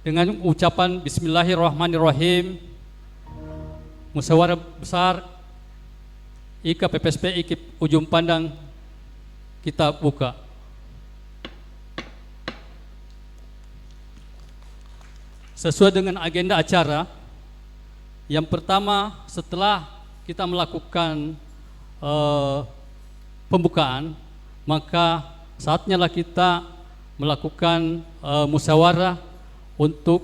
dengan ucapan Bismillahirrahmanirrahim, musyawarah besar IKA PPSP IKIP Ujung Pandang kita buka. Sesuai dengan agenda acara, yang pertama setelah kita melakukan pembukaan, maka saatnya lah kita melakukan musyawarah untuk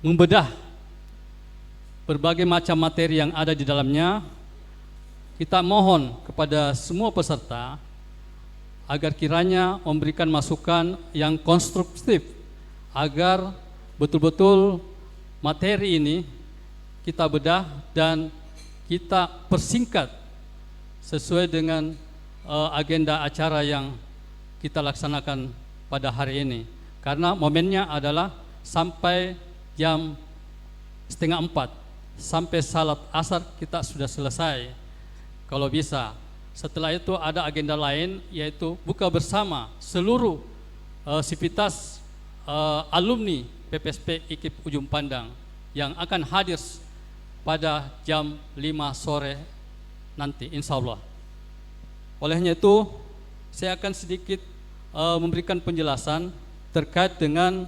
membedah berbagai macam materi yang ada di dalamnya. Kita mohon kepada semua peserta agar kiranya memberikan masukan yang konstruktif agar betul-betul materi ini kita bedah dan kita persingkat sesuai dengan agenda acara yang kita laksanakan pada hari ini. Karena momennya adalah sampai jam 3:30, sampai salat asar kita sudah selesai kalau bisa. Setelah itu ada agenda lain, yaitu buka bersama seluruh sivitas alumni PPSP IKIP Ujung Pandang yang akan hadir pada jam 5 sore nanti, insya Allah. Olehnya itu, saya akan sedikit memberikan penjelasan terkait dengan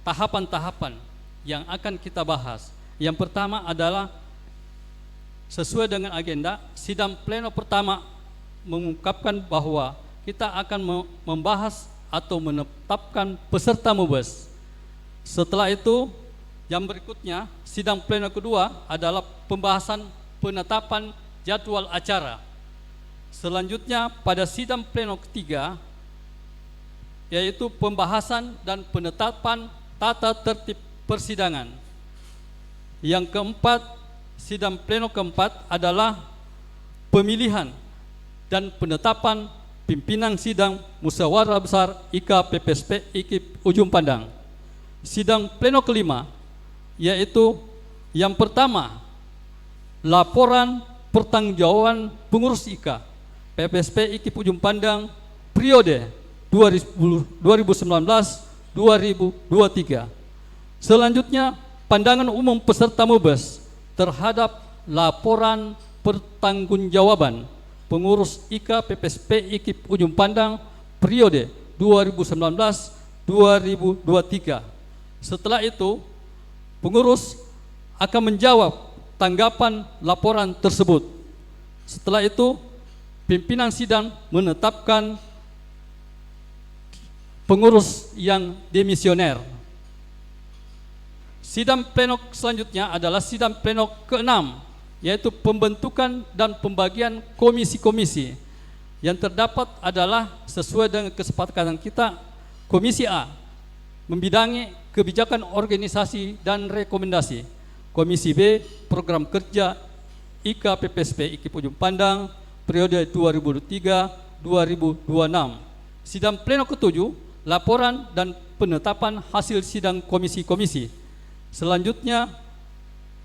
tahapan-tahapan yang akan kita bahas. Yang pertama adalah sesuai dengan agenda, sidang pleno pertama mengungkapkan bahwa kita akan membahas atau menetapkan peserta MUBES. Setelah itu, yang berikutnya, sidang pleno kedua adalah pembahasan penetapan jadwal acara. Selanjutnya, pada sidang pleno ketiga, yaitu pembahasan dan penetapan tata tertib persidangan. Yang keempat, sidang pleno keempat adalah pemilihan dan penetapan pimpinan sidang musyawarah besar IKA PPSP IKIP Ujung Pandang. Sidang pleno kelima, yaitu yang pertama, laporan pertanggungjawaban pengurus IKA PPSP IKIP Ujung Pandang periode 2019-2023. Selanjutnya, pandangan umum peserta MUBES terhadap laporan pertanggungjawaban pengurus IKA PPSP IKIP Ujung Pandang periode 2019-2023. Setelah itu, pengurus akan menjawab tanggapan laporan tersebut. Setelah itu, pimpinan sidang menetapkan pengurus yang demisioner. Sidang pleno selanjutnya adalah sidang pleno ke-6, yaitu pembentukan dan pembagian komisi-komisi. Yang terdapat adalah sesuai dengan kesepakatan kita, Komisi A membidangi kebijakan organisasi dan rekomendasi. Komisi B program kerja IKA PPSP IKIP Ujung Pandang periode 2023-2026. Sidang pleno ke-7, laporan dan penetapan hasil sidang komisi-komisi. Selanjutnya,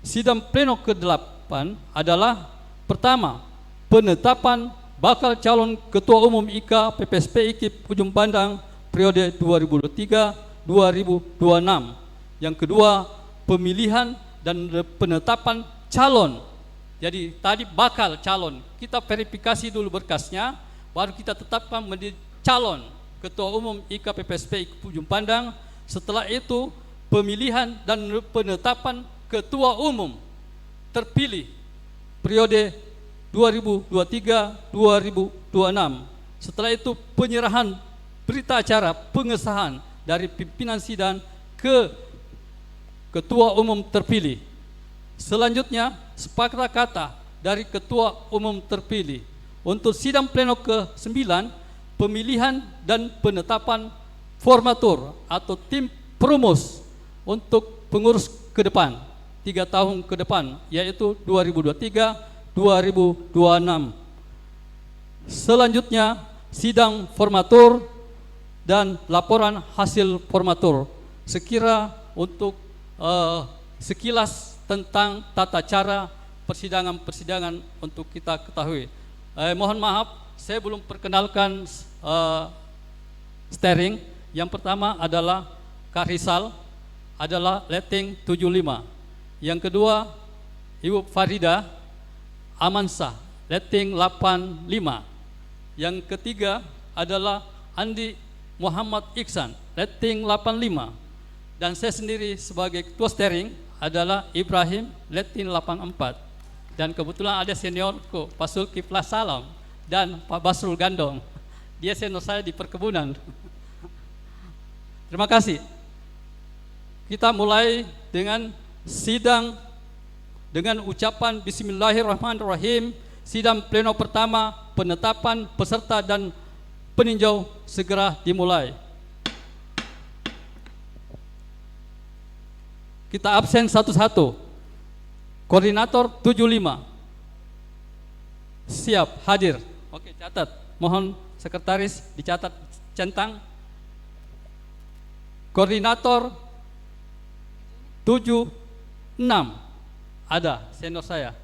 sidang pleno ke-8 adalah pertama, penetapan bakal calon ketua umum IKA PPSP IKIP Ujung Pandang periode 2023-2026. Yang kedua, pemilihan dan penetapan calon. Jadi tadi bakal calon, kita verifikasi dulu berkasnya, baru kita tetapkan menjadi calon ketua umum IKA PPSP IKIP Ujung Pandang. Setelah itu, pemilihan dan penetapan ketua umum terpilih periode 2023-2026. Setelah itu, penyerahan berita acara pengesahan dari pimpinan sidang ke ketua umum terpilih. Selanjutnya, sepakata kata dari ketua umum terpilih. Untuk sidang pleno ke-9, pemilihan dan penetapan formatur atau tim promus untuk pengurus ke depan 3 tahun ke depan, yaitu 2023-2026. Selanjutnya, sidang formatur dan laporan hasil formatur. Sekira untuk sekilas tentang tata cara persidangan-persidangan untuk kita ketahui. Mohon maaf, saya belum perkenalkan steering, Yang pertama adalah Kak Rizal, adalah rating 75. Yang kedua, Ibu Farida Amansyah, rating 85. Yang ketiga adalah Andi Muhammad Iksan, rating 85. Dan saya sendiri sebagai ketua steering adalah Ibrahim, rating 84. Dan kebetulan ada seniorku, Pak Zulkiflah Salam dan Pak Basrul Gandong. Dia senior saya di perkebunan. Terima kasih. Kita mulai dengan sidang dengan ucapan Bismillahirrahmanirrahim. Sidang pleno pertama penetapan peserta dan peninjau segera dimulai. Kita absen satu-satu. Koordinator 75 siap hadir. Oke, catat. Mohon sekretaris dicatat centang. Koordinator 76 ada senior saya.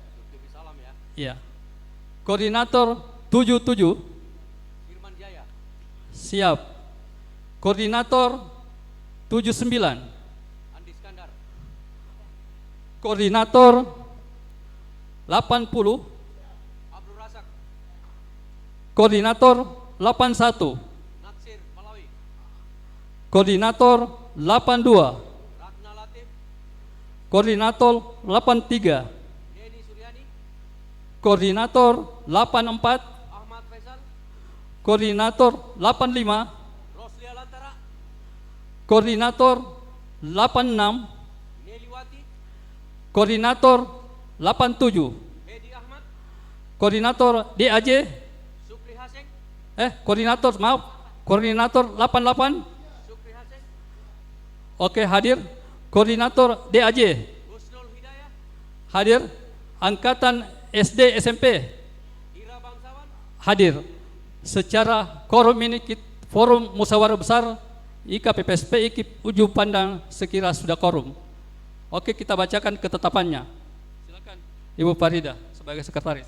Salam ya. Iya. Koordinator 77 Firman Jaya. Siap. Koordinator 79 Andi Skandar. Koordinator 80 Abdul Razak. Koordinator 81 Natsir Malawi. Koordinator 82 Koordinator 83 Denny Suryani. Koordinator 84 Ahmad Faisal. Koordinator 85 Roslia Lantara. Koordinator 86 Neliwati. Koordinator 87 Hedi Ahmad. Koordinator DAJ Supri Haseng. Koordinator 88 Supri Haseng. Oke, hadir. Koordinator DAJ Husnul Hidayah. Hadir. Angkatan SD SMP Ira Bangsawan. Hadir. Secara quorum ini forum musyawarah besar IKPPSP IKIP Ujung Pandang sekira sudah quorum. Oke, kita bacakan ketetapannya. Silakan Ibu Farida sebagai sekretaris.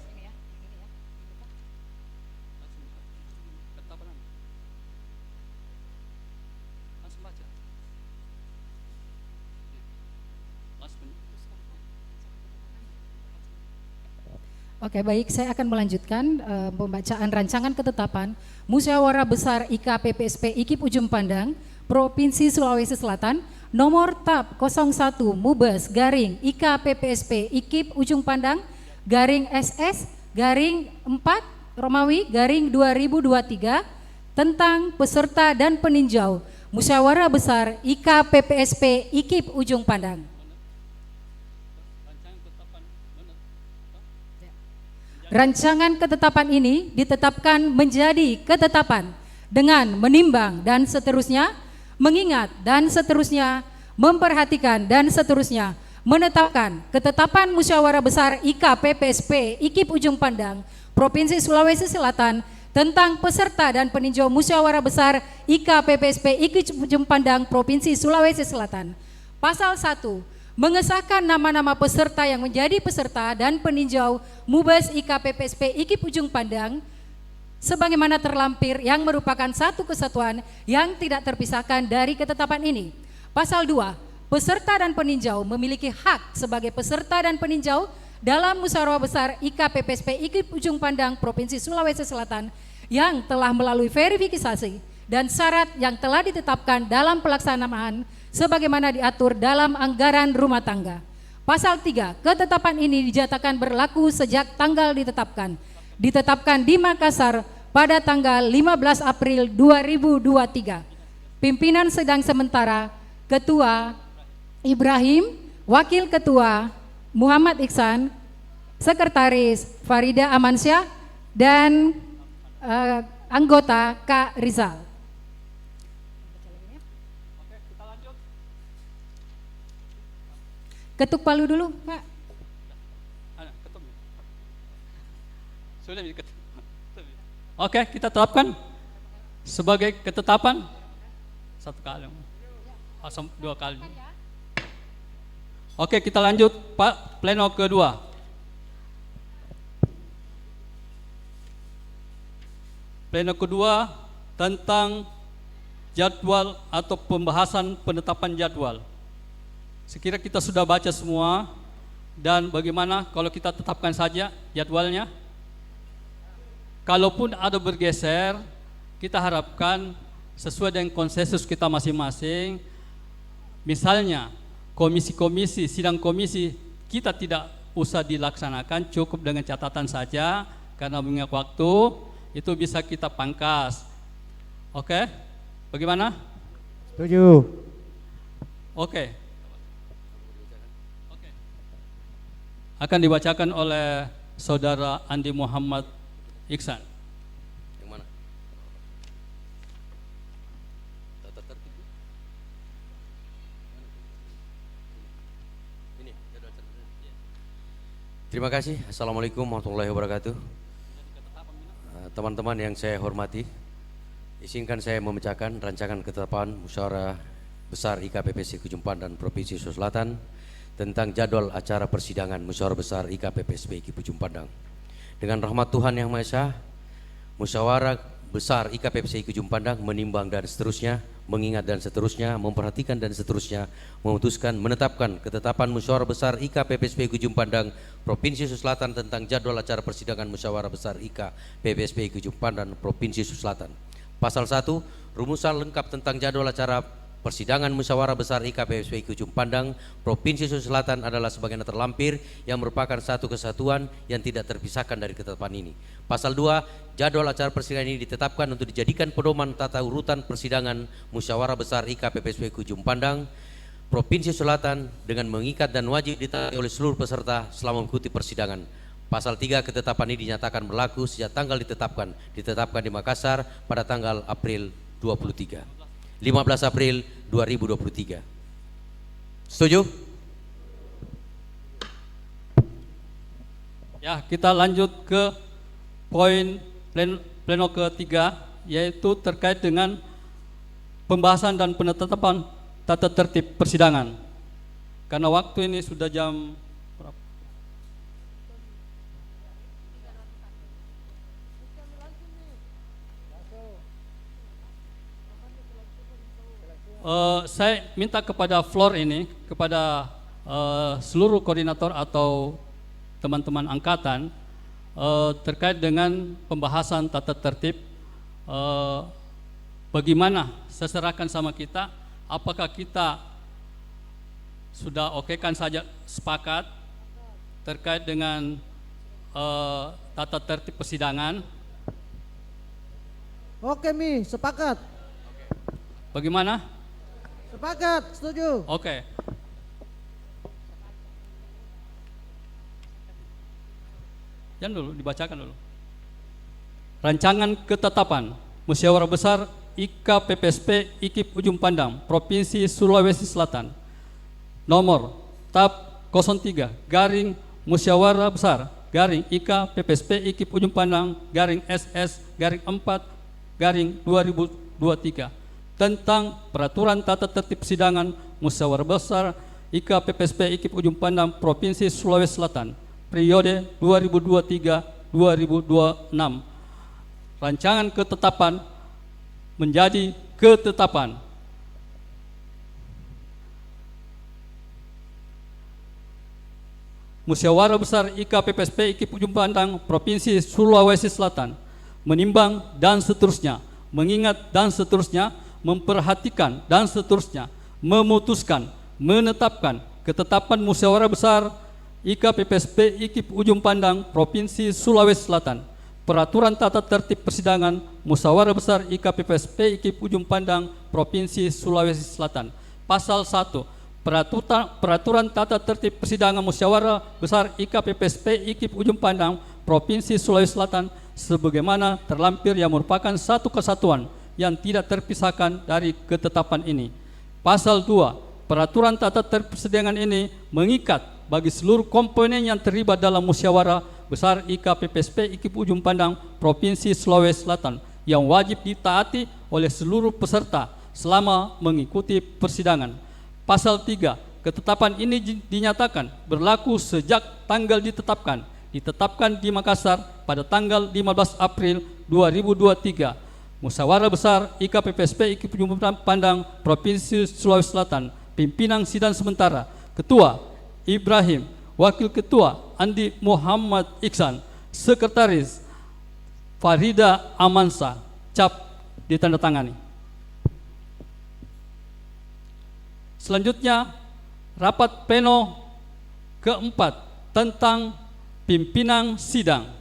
Oke, baik, saya akan melanjutkan pembacaan rancangan ketetapan Musyawarah Besar IKPPSP IKIP Ujung Pandang Provinsi Sulawesi Selatan nomor TAP 01 Mubes garing IKPPSP IKIP Ujung Pandang garing SS garing 4 Romawi garing 2023 tentang peserta dan peninjau Musyawarah Besar IKPPSP IKIP Ujung Pandang. Rancangan ketetapan ini ditetapkan menjadi ketetapan dengan menimbang dan seterusnya, mengingat dan seterusnya, memperhatikan dan seterusnya, menetapkan ketetapan Musyawarah Besar IKPPSP IKIP Ujung Pandang Provinsi Sulawesi Selatan tentang peserta dan peninjau Musyawarah Besar IKPPSP IKIP Ujung Pandang Provinsi Sulawesi Selatan. Pasal 1. Mengesahkan nama-nama peserta yang menjadi peserta dan peninjau Mubes IKPPSP IKIP Ujung Pandang sebagaimana terlampir yang merupakan satu kesatuan yang tidak terpisahkan dari ketetapan ini. Pasal 2. Peserta dan peninjau memiliki hak sebagai peserta dan peninjau dalam Musyawarah Besar IKPPSP IKIP Ujung Pandang Provinsi Sulawesi Selatan yang telah melalui verifikasi dan syarat yang telah ditetapkan dalam pelaksanaan sebagaimana diatur dalam anggaran rumah tangga. Pasal 3, ketetapan ini dinyatakan berlaku sejak tanggal ditetapkan di Makassar pada tanggal 15 April 2023. Pimpinan sedang sementara Ketua Ibrahim, Wakil Ketua Muhammad Iksan, Sekretaris Farida Amansyah, dan anggota Kak Rizal. Ketuk palu dulu, Pak. Sudah diketuk. Oke, kita tetapkan sebagai ketetapan satu kali, dua kali. Oke, kita lanjut Pak, pleno kedua. Pleno kedua tentang jadwal atau pembahasan penetapan jadwal. Sekira kita sudah baca semua, dan bagaimana kalau kita tetapkan saja jadwalnya? Kalaupun ada bergeser, kita harapkan sesuai dengan konsensus kita masing-masing. Misalnya komisi-komisi, sidang komisi kita tidak usah dilaksanakan, cukup dengan catatan saja karena mengingat waktu, itu bisa kita pangkas. Oke? Bagaimana? Setuju. Oke. Akan dibacakan oleh Saudara Andi Muhammad Iksan. Yang mana? Tata tertib. Ini. Terima kasih. Assalamualaikum warahmatullahi wabarakatuh. Teman-teman yang saya hormati, izinkan saya membacakan rancangan ketetapan Musyawarah Besar IKPPSI Ujung Pandang Provinsi Sulawesi Selatan tentang jadwal acara persidangan Musyawarah Besar IKPPSI Ujung Pandang. Dengan rahmat Tuhan Yang Maha Esa, Musyawarah Besar IKPPSI Ujung Pandang menimbang dan seterusnya, mengingat dan seterusnya, memperhatikan dan seterusnya, memutuskan menetapkan ketetapan Musyawarah Besar IKPPSI Ujung Pandang Provinsi Sulawesi Selatan tentang jadwal acara persidangan Musyawarah Besar IKPPSI Ujung Pandang Provinsi Sulawesi Selatan. Pasal 1, rumusan lengkap tentang jadwal acara persidangan Musyawarah Besar IKPPSI Ujung Pandang Provinsi Sulawesi Selatan adalah sebagaimana terlampir yang merupakan satu kesatuan yang tidak terpisahkan dari ketetapan ini. Pasal 2, jadwal acara persidangan ini ditetapkan untuk dijadikan pedoman tata urutan persidangan Musyawarah Besar IKPPSI Ujung Pandang Provinsi Sulawesi Selatan dengan mengikat dan wajib ditaati oleh seluruh peserta selama mengikuti persidangan. Pasal 3, ketetapan ini dinyatakan berlaku sejak tanggal ditetapkan di Makassar pada tanggal April 15 April 2023. Setuju? Ya, kita lanjut ke poin pleno ketiga, yaitu terkait dengan pembahasan dan penetapan tata tertib persidangan. Karena waktu ini sudah jam berapa? Saya minta kepada floor ini, kepada seluruh koordinator atau teman-teman angkatan terkait dengan pembahasan tata tertib, bagaimana saya serahkan sama kita, apakah kita sudah okekan saja sepakat terkait dengan tata tertib persidangan. Oke Mi, sepakat. Bagaimana? Sepakat, setuju. Oke. Jangan dulu, dibacakan dulu. Rancangan ketetapan Musyawarah Besar IKPPSP IKIP Ujung Pandang Provinsi Sulawesi Selatan nomor TAP 03 garing Musyawarah Besar garing IKPPSP IKIP Ujung Pandang garing SS garing 4 garing 2023 tentang peraturan tata tertib persidangan Musyawarah Besar IKPPSP IKIP Ujung Pandang Provinsi Sulawesi Selatan periode 2023-2026. Rancangan ketetapan menjadi ketetapan. Musyawarah Besar IKPPSP IKIP Ujung Pandang Provinsi Sulawesi Selatan menimbang dan seterusnya, mengingat dan seterusnya, memperhatikan dan seterusnya, memutuskan, menetapkan ketetapan Musyawarah Besar IKPPSP IKIP Ujung Pandang Provinsi Sulawesi Selatan, peraturan tata tertib persidangan Musyawarah Besar IKPPSP IKIP Ujung Pandang Provinsi Sulawesi Selatan. Pasal 1, peraturan tata tertib persidangan Musyawarah Besar IKPPSP IKIP Ujung Pandang Provinsi Sulawesi Selatan sebagaimana terlampir yang merupakan satu kesatuan yang tidak terpisahkan dari ketetapan ini. Pasal 2, peraturan tata tertib persidangan ini mengikat bagi seluruh komponen yang terlibat dalam Musyawarah Besar IKPPSP IKIP Ujung Pandang Provinsi Sulawesi Selatan yang wajib ditaati oleh seluruh peserta selama mengikuti persidangan. Pasal 3, ketetapan ini dinyatakan berlaku sejak tanggal ditetapkan di Makassar pada tanggal 15 April 2023. Musyawarah Besar IKPPSP IKIP Ujung Pandang Provinsi Sulawesi Selatan. Pimpinan Sidang Sementara Ketua Ibrahim, Wakil Ketua Andi Muhammad Iksan, Sekretaris Farida Amansa. Cap ditandatangani. Selanjutnya rapat pleno keempat tentang pimpinan sidang.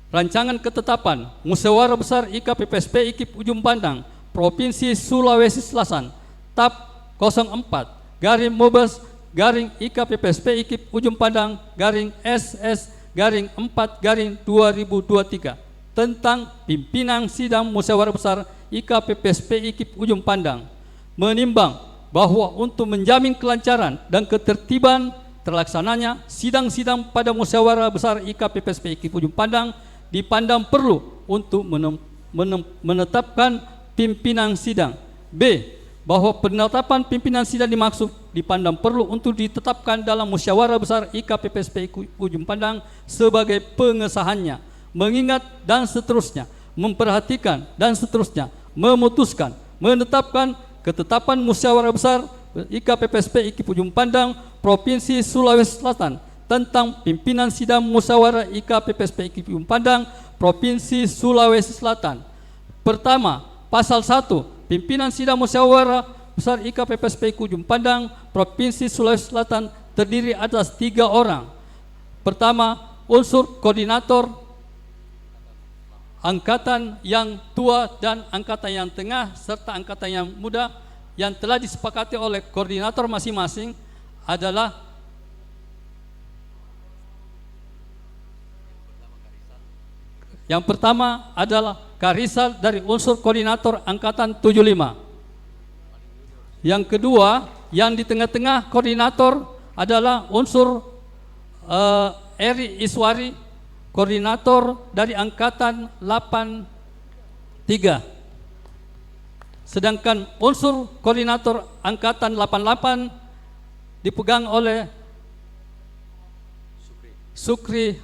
Rancangan ketetapan Musyawarah Besar IKPPSP IKIP Ujung Pandang Provinsi Sulawesi Selatan TAP 04/Mobes/IKPPSP IKIP Ujung Pandang SS/4/2023 tentang pimpinan sidang Musyawarah Besar IKPPSP IKIP Ujung Pandang menimbang bahwa untuk menjamin kelancaran dan ketertiban terlaksananya sidang-sidang pada Musyawarah Besar IKPPSP IKIP Ujung Pandang dipandang perlu untuk menetapkan pimpinan sidang. B. Bahwa penetapan pimpinan sidang dimaksud dipandang perlu untuk ditetapkan dalam Musyawarah Besar IKPPSP Ujung Pandang sebagai pengesahannya, mengingat dan seterusnya, memperhatikan dan seterusnya, memutuskan, menetapkan ketetapan Musyawarah Besar IKPPSP IKIP Ujung Pandang Provinsi Sulawesi Selatan tentang pimpinan sidang Musyawarah IKPPSP IKIP Ujung Pandang Provinsi Sulawesi Selatan. Pertama, Pasal 1, pimpinan sidang Musyawarah Besar IKPPSP IKIP Ujung Pandang Provinsi Sulawesi Selatan terdiri atas 3 orang. Pertama, unsur koordinator angkatan yang tua dan angkatan yang tengah serta angkatan yang muda yang telah disepakati oleh koordinator masing-masing adalah yang pertama adalah Karisal dari unsur koordinator angkatan 75. Yang kedua, yang di tengah-tengah koordinator adalah unsur Eri Iswari, koordinator dari angkatan 83. Sedangkan unsur koordinator angkatan 88 dipegang oleh Sukri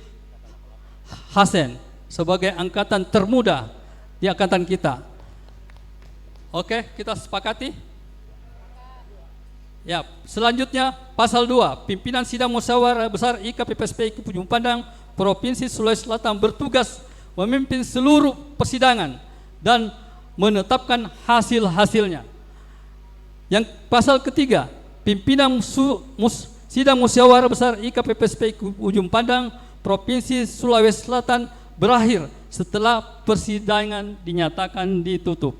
Hasan sebagai angkatan termuda di angkatan kita. Oke, kita sepakati? Ya, selanjutnya pasal 2, pimpinan sidang Musyawarah Besar IKPPSP IKIP Ujung Pandang Provinsi Sulawesi Selatan bertugas memimpin seluruh persidangan dan menetapkan hasil-hasilnya. Yang pasal ketiga, pimpinan sidang Musyawarah Besar IKPPSP IKIP Ujung Pandang Provinsi Sulawesi Selatan berakhir setelah persidangan dinyatakan ditutup.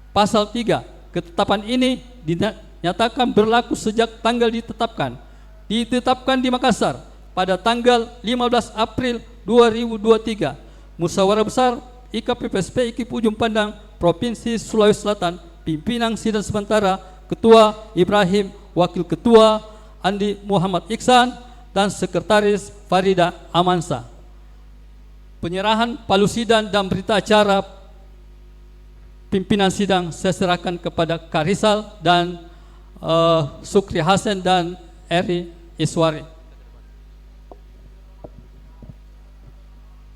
Pasal 3, ketetapan ini dinyatakan berlaku sejak tanggal ditetapkan di Makassar pada tanggal 15 April 2023. Musyawarah Besar IKPPSP IKIP Ujung Pandang Provinsi Sulawesi Selatan, pimpinan sidang sementara Ketua Ibrahim, Wakil Ketua Andi Muhammad Iksan, dan Sekretaris Farida Amansa. Penyerahan palu sidang dan berita acara pimpinan sidang saya serahkan kepada Karisal dan Sukri Hasan dan Eri Iswari.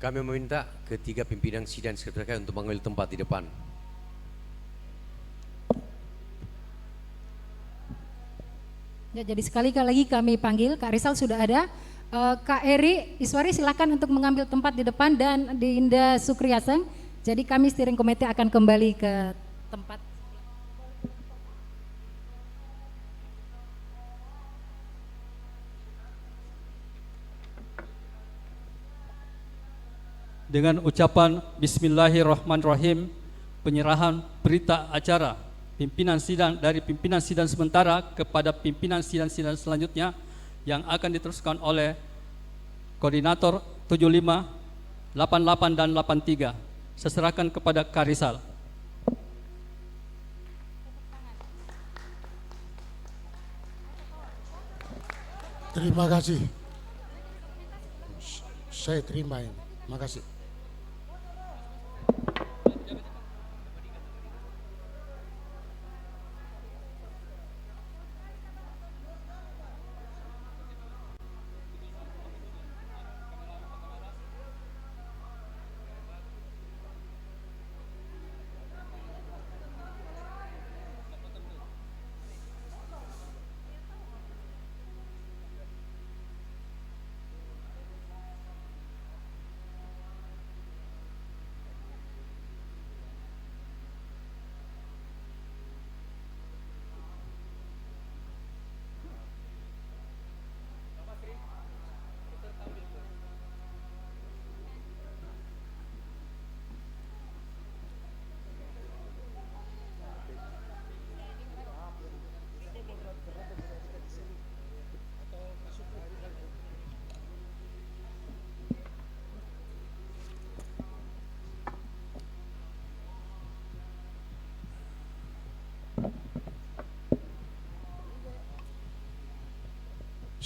Kami meminta ketiga pimpinan sidang sekretariat untuk mengambil tempat di depan. Ya, jadi sekali lagi kami panggil, Kak Rizal sudah ada. Kak Eri Iswari silakan untuk mengambil tempat di depan, dan Dinda Sukri Hasan. Jadi kami steering komite akan kembali ke tempat. Dengan ucapan Bismillahirrahmanirrahim, penyerahan berita acara pimpinan sidang dari pimpinan sidang sementara kepada pimpinan sidang-sidang selanjutnya yang akan diteruskan oleh koordinator 75, 88 dan 83. Saya serahkan kepada Karisal. Terima kasih. Saya terima ini. Terima kasih.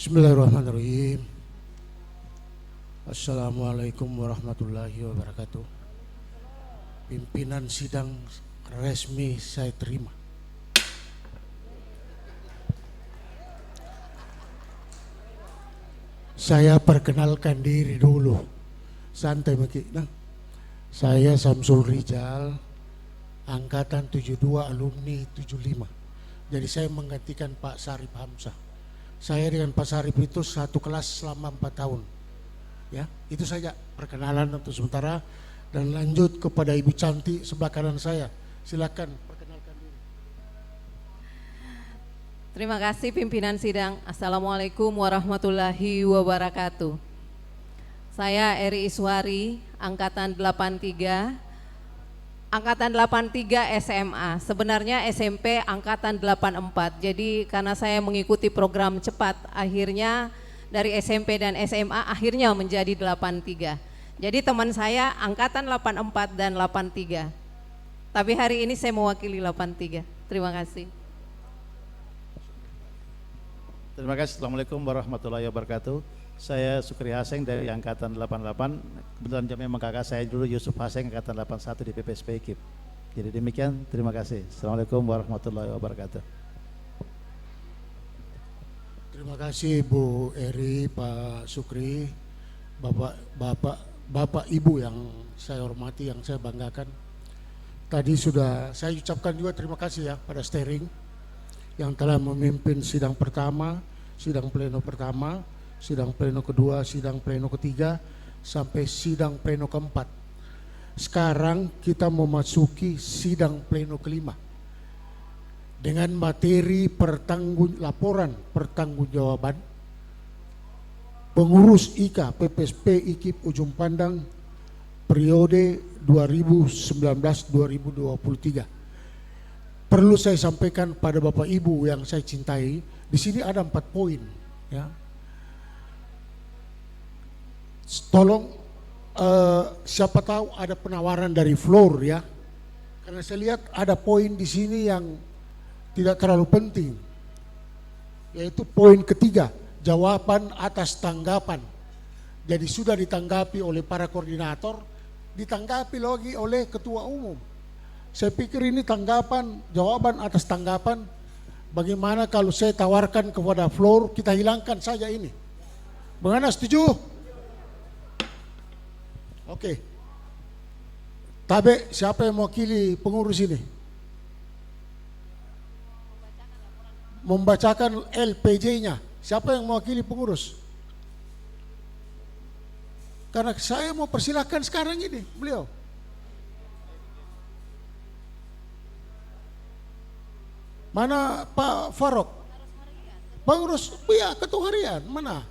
Bismillahirrahmanirrahim. Assalamualaikum warahmatullahi wabarakatuh. Pimpinan sidang resmi saya terima. Saya perkenalkan diri dulu. Santai Maki. Nah, saya Samsul Rijal, angkatan 72, alumni 75. Jadi saya menggantikan Pak Sarip Hamzah. Saya dengan Pak Sarip itu satu kelas selama 4 tahun. Ya, itu saja perkenalan untuk sementara, dan lanjut kepada Ibu Cantik sebelah kanan saya. Silakan perkenalkan diri. Terima kasih pimpinan sidang. Assalamualaikum warahmatullahi wabarakatuh. Saya Eri Iswari, angkatan 83. Angkatan 83 SMA, sebenarnya SMP angkatan 84. Jadi karena saya mengikuti program cepat, akhirnya dari SMP dan SMA akhirnya menjadi 83. Jadi teman saya angkatan 84 dan 83. Tapi hari ini saya mewakili 83. Terima kasih. Terima kasih. Assalamualaikum warahmatullahi wabarakatuh. Saya Sukri Haseng dari angkatan 88. Kebetulan memang kakak saya dulu Yusuf Haseng angkatan 81 di PPSP IKIP. Jadi demikian, terima kasih. Assalamualaikum warahmatullahi wabarakatuh. Terima kasih Bu Eri, Pak Sukri, Bapak Ibu yang saya hormati, yang saya banggakan. Tadi sudah saya ucapkan juga terima kasih ya pada steering yang telah memimpin sidang pertama, sidang pleno pertama, sidang pleno kedua, sidang pleno ketiga, sampai sidang pleno keempat. Sekarang kita memasuki sidang pleno kelima dengan materi laporan pertanggungjawaban pengurus IKA PPSP IKIP Ujung Pandang periode 2019-2023. Perlu saya sampaikan pada Bapak Ibu yang saya cintai, di sini ada 4 poin ya. Tolong siapa tahu ada penawaran dari floor ya, karena saya lihat ada poin di sini yang tidak terlalu penting, yaitu poin ketiga, jawaban atas tanggapan. Jadi sudah ditanggapi oleh para koordinator, ditanggapi lagi oleh ketua umum. Saya pikir ini jawaban atas tanggapan. Bagaimana kalau saya tawarkan kepada floor, kita hilangkan saja ini. Bagaimana, setuju? Oke. Tabe, siapa yang mewakili pengurus ini? Membacakan LPJ-nya. Siapa yang mewakili pengurus? Karena saya mau persilahkan sekarang ini beliau. Mana Pak Farok? Pengurus, ya ketua harian, mana?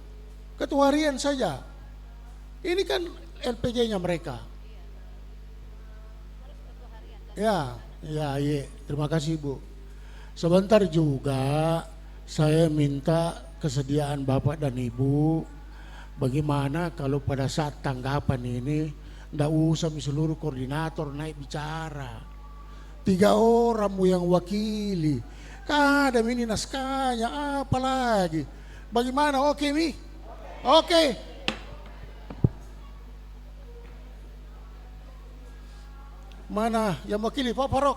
Ketua harian saja. Ini kan LPJ-nya mereka. Ya, terima kasih Bu. Sebentar juga saya minta kesediaan Bapak dan Ibu, bagaimana kalau pada saat tanggapan ini ndak usah seluruh koordinator naik bicara. 3 orang yang wakili. Kadang ini naskahnya apalagi. Bagaimana? Oke Mi? Oke. Mana yang wakili Pak Farok?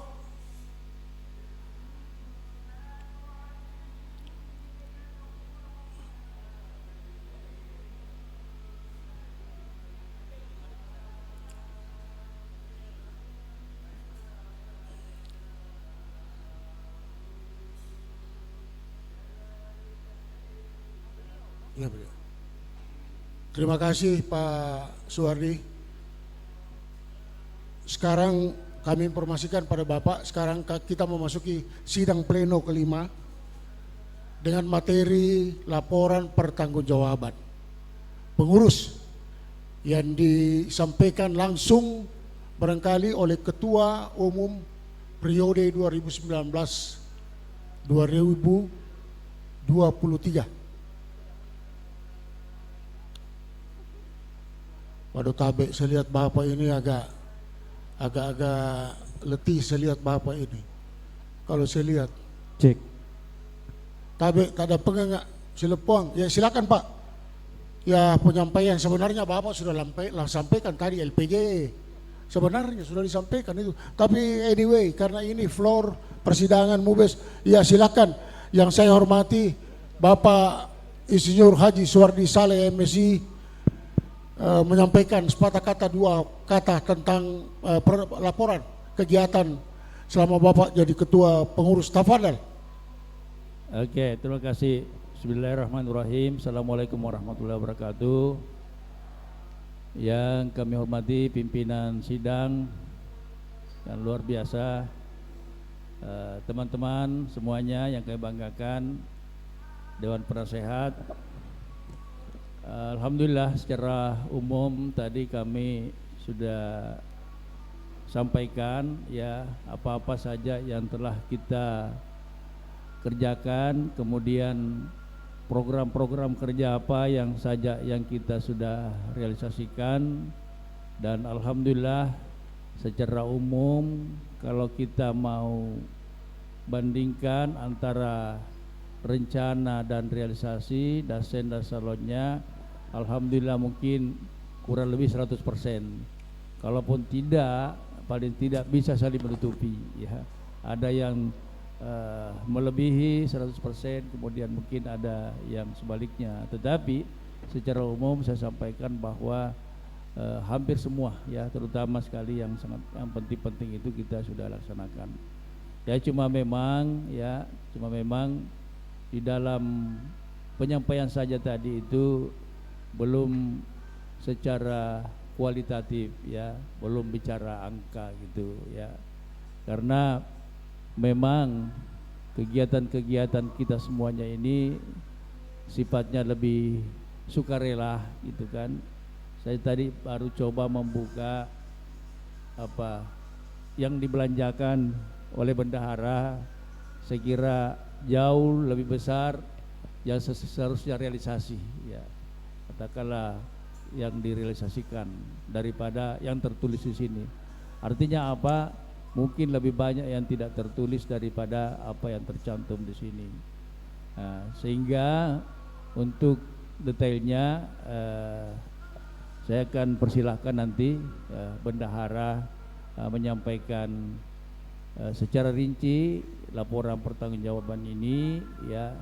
Ya, terima kasih Pak Suwardi. Sekarang kami informasikan pada Bapak, sekarang kita memasuki sidang pleno kelima dengan materi laporan pertanggungjawaban pengurus yang disampaikan langsung barangkali oleh Ketua Umum periode 2019-2023. Waduh Tabe, saya lihat Bapak ini agak letih, saya lihat Bapak ini. Kalau saya lihat, Cek. Tabe tak ada Cilepuang. Ya silakan Pak. Ya penyampaian sebenarnya Bapak sudah sampaikan tadi LPG. Sebenarnya sudah disampaikan itu. Tapi anyway, karena ini floor persidangan Mubes, ya silakan. Yang saya hormati Bapak Insinyur Haji Suwardi Saleh MSI menyampaikan sepatah kata dua kata tentang laporan kegiatan selama Bapak jadi ketua pengurus. Tafadhal. Oke, terima kasih. Bismillahirrahmanirrahim. Assalamualaikum warahmatullahi wabarakatuh. Yang kami hormati pimpinan sidang yang luar biasa, teman-teman semuanya yang kami banggakan, Dewan Penasehat. Alhamdulillah secara umum tadi kami sudah sampaikan ya apa-apa saja yang telah kita kerjakan, kemudian program-program kerja apa yang saja yang kita sudah realisasikan, dan alhamdulillah secara umum kalau kita mau bandingkan antara rencana dan realisasi dasen dan salonnya, alhamdulillah mungkin kurang lebih 100%. Kalaupun tidak, paling tidak bisa saling menutupi ya. Ada yang melebihi 100%, kemudian mungkin ada yang sebaliknya. Tetapi secara umum saya sampaikan bahwa hampir semua ya, terutama sekali yang penting-penting itu kita sudah laksanakan. Ya cuma memang di dalam penyampaian saja tadi itu belum secara kualitatif ya, belum bicara angka gitu ya. Karena memang kegiatan-kegiatan kita semuanya ini sifatnya lebih sukarela gitu kan. Saya tadi baru coba membuka apa yang dibelanjakan oleh bendahara, saya kira jauh lebih besar yang seharusnya realisasi ya, katakanlah yang direalisasikan daripada yang tertulis di sini. Artinya apa? Mungkin lebih banyak yang tidak tertulis daripada apa yang tercantum di sini. Sehingga untuk detailnya saya akan persilahkan nanti bendahara menyampaikan secara rinci laporan pertanggungjawaban ini ya,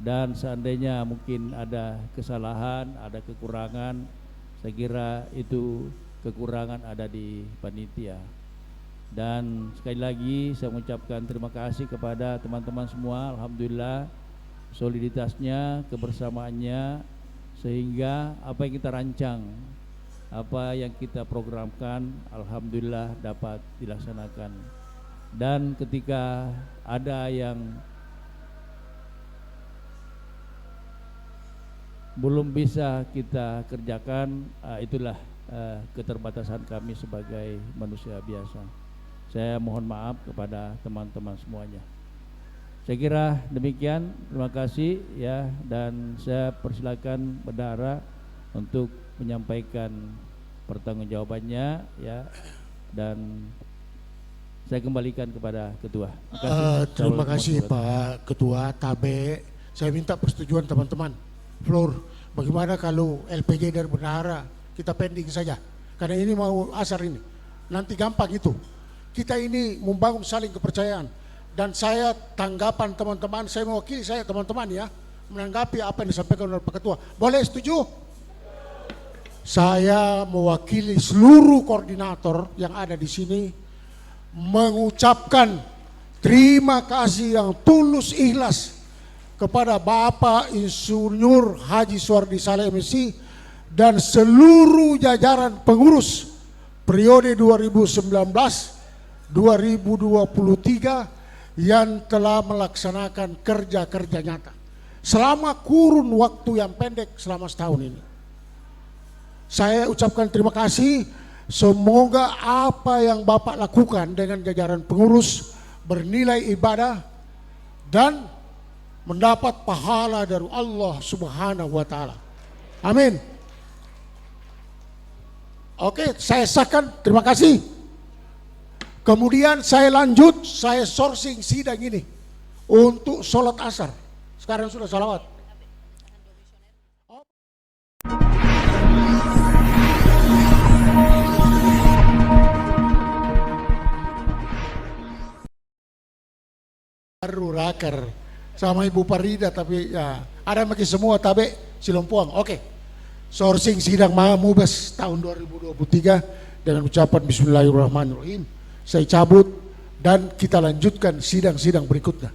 dan seandainya mungkin ada kesalahan, ada kekurangan, saya kira itu kekurangan ada di panitia. Dan sekali lagi saya mengucapkan terima kasih kepada teman-teman semua. Alhamdulillah soliditasnya, kebersamaannya, sehingga apa yang kita rancang, apa yang kita programkan, alhamdulillah dapat dilaksanakan. Dan ketika ada yang belum bisa kita kerjakan, itulah keterbatasan kami sebagai manusia biasa. Saya mohon maaf kepada teman-teman semuanya. Saya kira demikian, terima kasih ya, dan saya persilakan bendahara untuk menyampaikan pertanggungjawabannya ya, dan saya kembalikan kepada ketua. Terima kasih Pak Ketua Tabe. Saya minta persetujuan teman-teman. Floor, bagaimana kalau LPG dari bendahara kita pending saja? Karena ini mau asar ini, nanti gampang itu. Kita ini membangun saling kepercayaan, dan saya tanggapan teman-teman, saya mewakili saya teman-teman ya, menanggapi apa yang disampaikan oleh Pak Ketua. Boleh setuju? Saya mewakili seluruh koordinator yang ada di sini mengucapkan terima kasih yang tulus ikhlas kepada Bapak Insinyur Haji Suwardi Saleh MSI dan seluruh jajaran pengurus periode 2019-2023 yang telah melaksanakan kerja-kerja nyata selama kurun waktu yang pendek selama setahun ini. Saya ucapkan terima kasih. Semoga apa yang Bapak lakukan dengan jajaran pengurus bernilai ibadah dan mendapat pahala dari Allah Subhanahu wa taala. Amin. Oke, saya sahkan. Terima kasih. Kemudian saya lanjut, saya sourcing sidang ini untuk sholat asar. Sekarang sudah salawat. baru raker sama Ibu Parida, tapi ya ada makin semua tabe silompuang. Oke. Sourcing sidang Mubes tahun 2023 dengan ucapan Bismillahirrahmanirrahim. Saya cabut dan kita lanjutkan sidang-sidang berikutnya.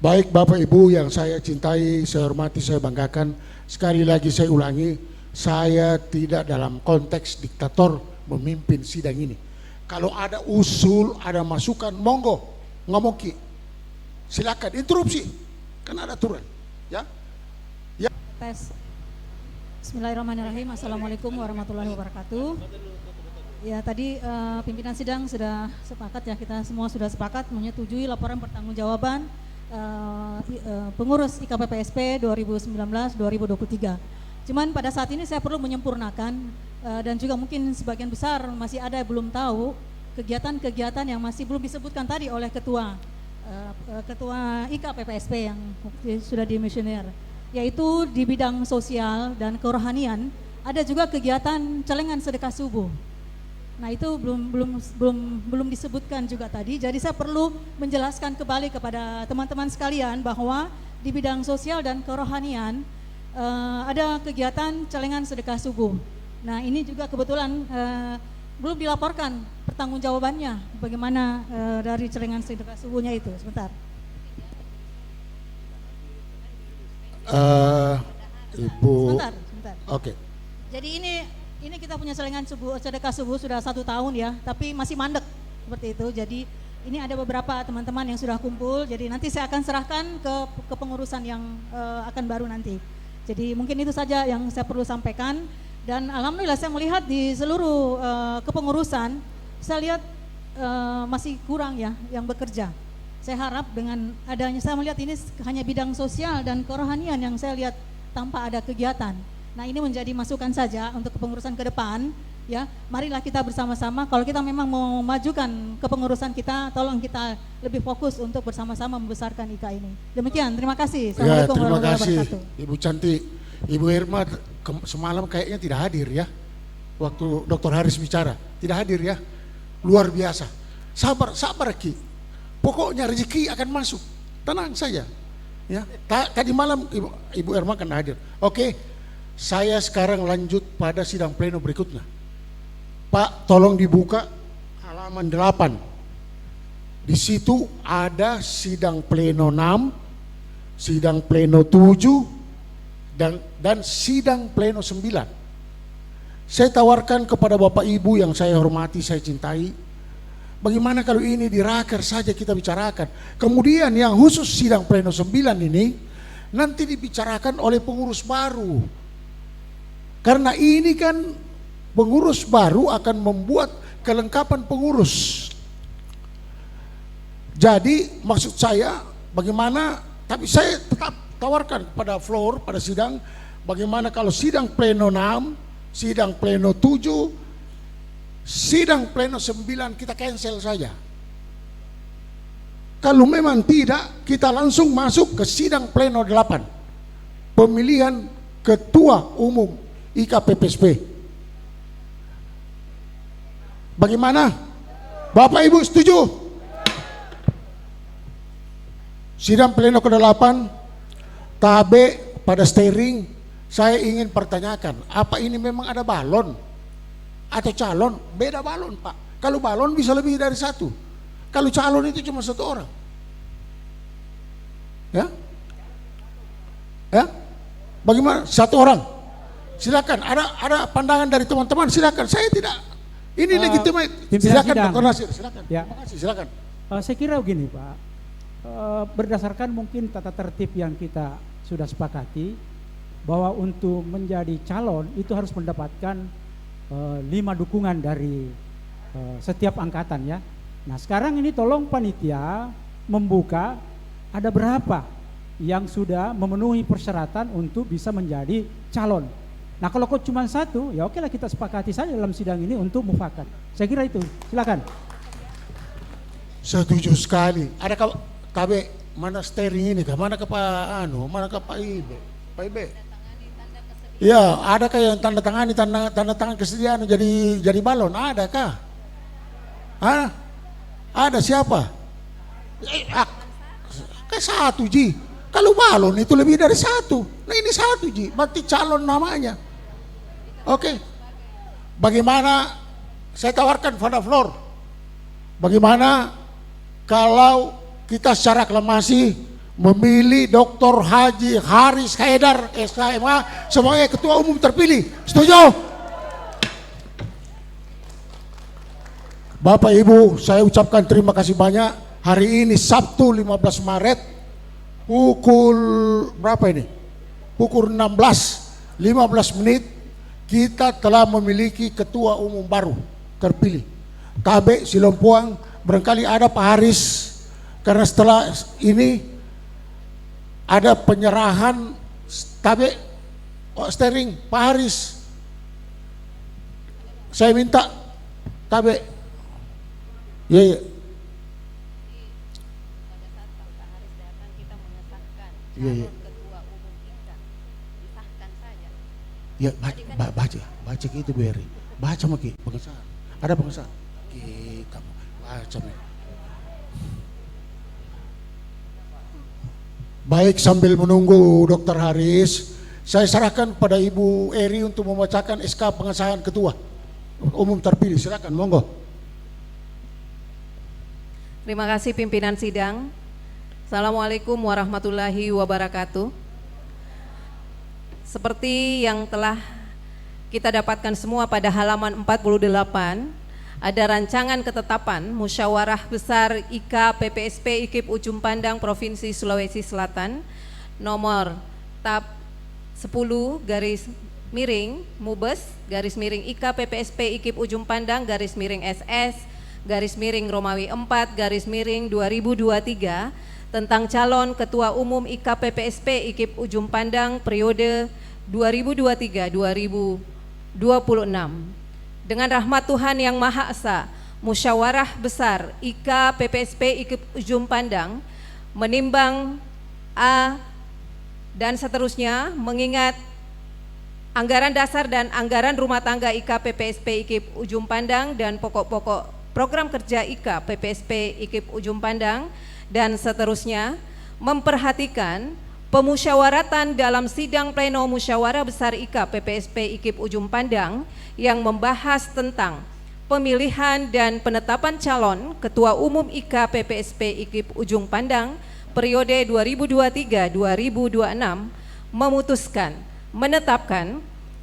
Baik Bapak Ibu yang saya cintai, saya hormati, saya banggakan. Sekali lagi saya ulangi, saya tidak dalam konteks diktator memimpin sidang ini. Kalau ada usul, ada masukan, monggo ngomong ki. Silakan interupsi, kan ada aturan. Ya. Tes. Bismillahirrahmanirrahim. Assalamualaikum warahmatullahi wabarakatuh. Ya tadi pimpinan sidang sudah sepakat ya, kita semua sudah sepakat menyetujui laporan pertanggungjawaban pengurus IKPPSP 2019-2023. Cuman pada saat ini saya perlu menyempurnakan dan juga mungkin sebagian besar masih ada yang belum tahu kegiatan-kegiatan yang masih belum disebutkan tadi oleh ketua IKPPSP yang sudah dimisioner, yaitu di bidang sosial dan kerohanian ada juga kegiatan celengan sedekah subuh. Nah itu belum disebutkan juga tadi. Jadi saya perlu menjelaskan kembali kepada teman-teman sekalian bahwa di bidang sosial dan kerohanian ada kegiatan celengan sedekah subuh. Nah ini juga kebetulan belum dilaporkan pertanggungjawabannya bagaimana dari celengan sedekah subuhnya itu. Sebentar. Ibu. Sebentar. Oke. Jadi ini kita punya celengan sedekah subuh sudah 1 tahun ya, tapi masih mandek seperti itu. Jadi ini ada beberapa teman-teman yang sudah kumpul. Jadi nanti saya akan serahkan ke kepengurusan yang akan baru nanti. Jadi mungkin itu saja yang saya perlu sampaikan. Dan alhamdulillah saya melihat di seluruh kepengurusan, saya lihat masih kurang ya yang bekerja. Saya harap dengan adanya, saya melihat ini hanya bidang sosial dan kerohanian yang saya lihat tanpa ada kegiatan. Nah ini menjadi masukan saja untuk kepengurusan ke depan ya. Marilah kita bersama-sama, kalau kita memang mau memajukan kepengurusan kita, tolong kita lebih fokus untuk bersama-sama membesarkan IKA ini. Demikian, terima kasih. Ya, Assalamualaikum terima warahmatullahi kasih wabarakatuh. Ibu cantik. Ibu Irma semalam kayaknya tidak hadir ya. Waktu Dr. Haris bicara, tidak hadir ya. Luar biasa. Sabar Ki. Pokoknya rezeki akan masuk. Tenang saja. Ya. Tadi malam Ibu Irma kan hadir. Oke. Saya sekarang lanjut pada sidang pleno berikutnya. Pak, tolong dibuka halaman 8. Di situ ada sidang pleno 6, sidang pleno 7, dan sidang pleno 9. Saya tawarkan kepada Bapak Ibu yang saya hormati, saya cintai, bagaimana kalau ini di raker saja kita bicarakan. Kemudian yang khusus sidang pleno 9 ini nanti dibicarakan oleh pengurus baru. Karena ini kan pengurus baru akan membuat kelengkapan pengurus. Jadi maksud saya bagaimana, tapi saya tetap tawarkan pada floor, pada sidang, bagaimana kalau sidang pleno 6, sidang pleno 7, sidang pleno 9 kita cancel saja. Kalau memang tidak, kita langsung masuk ke sidang pleno 8, pemilihan ketua umum IKPPSP. Bagaimana? Bapak Ibu setuju? Sidang pleno ke-8, tabe pada steering, saya ingin pertanyakan, apa ini memang ada balon atau calon? Beda balon Pak. Kalau balon bisa lebih dari 1. Kalau calon itu cuma 1 orang. Ya? Ya? Bagaimana? 1 orang. Silakan, ada pandangan dari teman-teman, silakan. Saya tidak, ini legitimate. Silakan Dr. Nasir, silakan. Ya. Terima kasih, silakan. Saya kira begini Pak, berdasarkan mungkin tata tertib yang kita sudah sepakati, bahwa untuk menjadi calon itu harus mendapatkan 5 dukungan dari setiap angkatan ya. Nah sekarang ini tolong panitia membuka ada berapa yang sudah memenuhi persyaratan untuk bisa menjadi calon. Nah kalau kok cuma 1, ya oke lah kita sepakati saja dalam sidang ini untuk mufakat. Saya kira itu, silakan. Setuju sekali. Ada Tabe, mana steering ini kah? Mana ke Pak mana ke Pak Ibe? Pak Ibe. Ya, ada kayak tanda tangan kesediaan jadi balon, ada kah? Ada siapa? Kayak satu Ji. Kalau balon itu lebih dari satu. Nah ini satu Ji, berarti calon namanya. Oke. Bagaimana saya tawarkan pada Flor? Bagaimana kalau kita secara aklamasi memilih Dr. Haji Haris Haidar SHMH sebagai ketua umum terpilih? Setuju? Bapak Ibu, saya ucapkan terima kasih banyak. Hari ini Sabtu 15 Maret pukul berapa ini? Pukul 16:15 kita telah memiliki ketua umum baru terpilih. Tabe Silompuang, barangkali ada Pak Haris, karena setelah ini ada penyerahan Tabe steering Pak Haris. Saya minta Tabe. Iya. Iya. Ya, baca itu Beri. Baca maki pengesahan. Ada pengesahan. Kita baca. Baik, sambil menunggu Dr. Haris, saya serahkan pada Ibu Eri untuk membacakan SK pengesahan ketua umum terpilih. Silakan, monggo. Terima kasih pimpinan sidang. Assalamualaikum warahmatullahi wabarakatuh. Seperti yang telah kita dapatkan semua pada halaman 48, ada rancangan ketetapan Musyawarah Besar IK PPSP IKIP Ujung Pandang Provinsi Sulawesi Selatan nomor tab 10 garis miring Mubes garis miring IK PPSP IKIP Ujung Pandang garis miring SS garis miring Romawi 4 garis miring 2023 tentang calon ketua umum IK PPSP IKIP Ujung Pandang periode 2023-2026. Dengan rahmat Tuhan Yang Maha Esa, Musyawarah Besar IK PPSP IKIP Ujung Pandang menimbang A dan seterusnya mengingat anggaran dasar dan anggaran rumah tangga IK PPSP IKIP Ujung Pandang dan pokok-pokok program kerja IK PPSP IKIP Ujung Pandang dan seterusnya memperhatikan pemusyawaratan dalam sidang pleno Musyawarah Besar IK PPSP IKIP Ujung Pandang yang membahas tentang pemilihan dan penetapan calon ketua umum IK PPSP IKIP Ujung Pandang periode 2023-2026 memutuskan menetapkan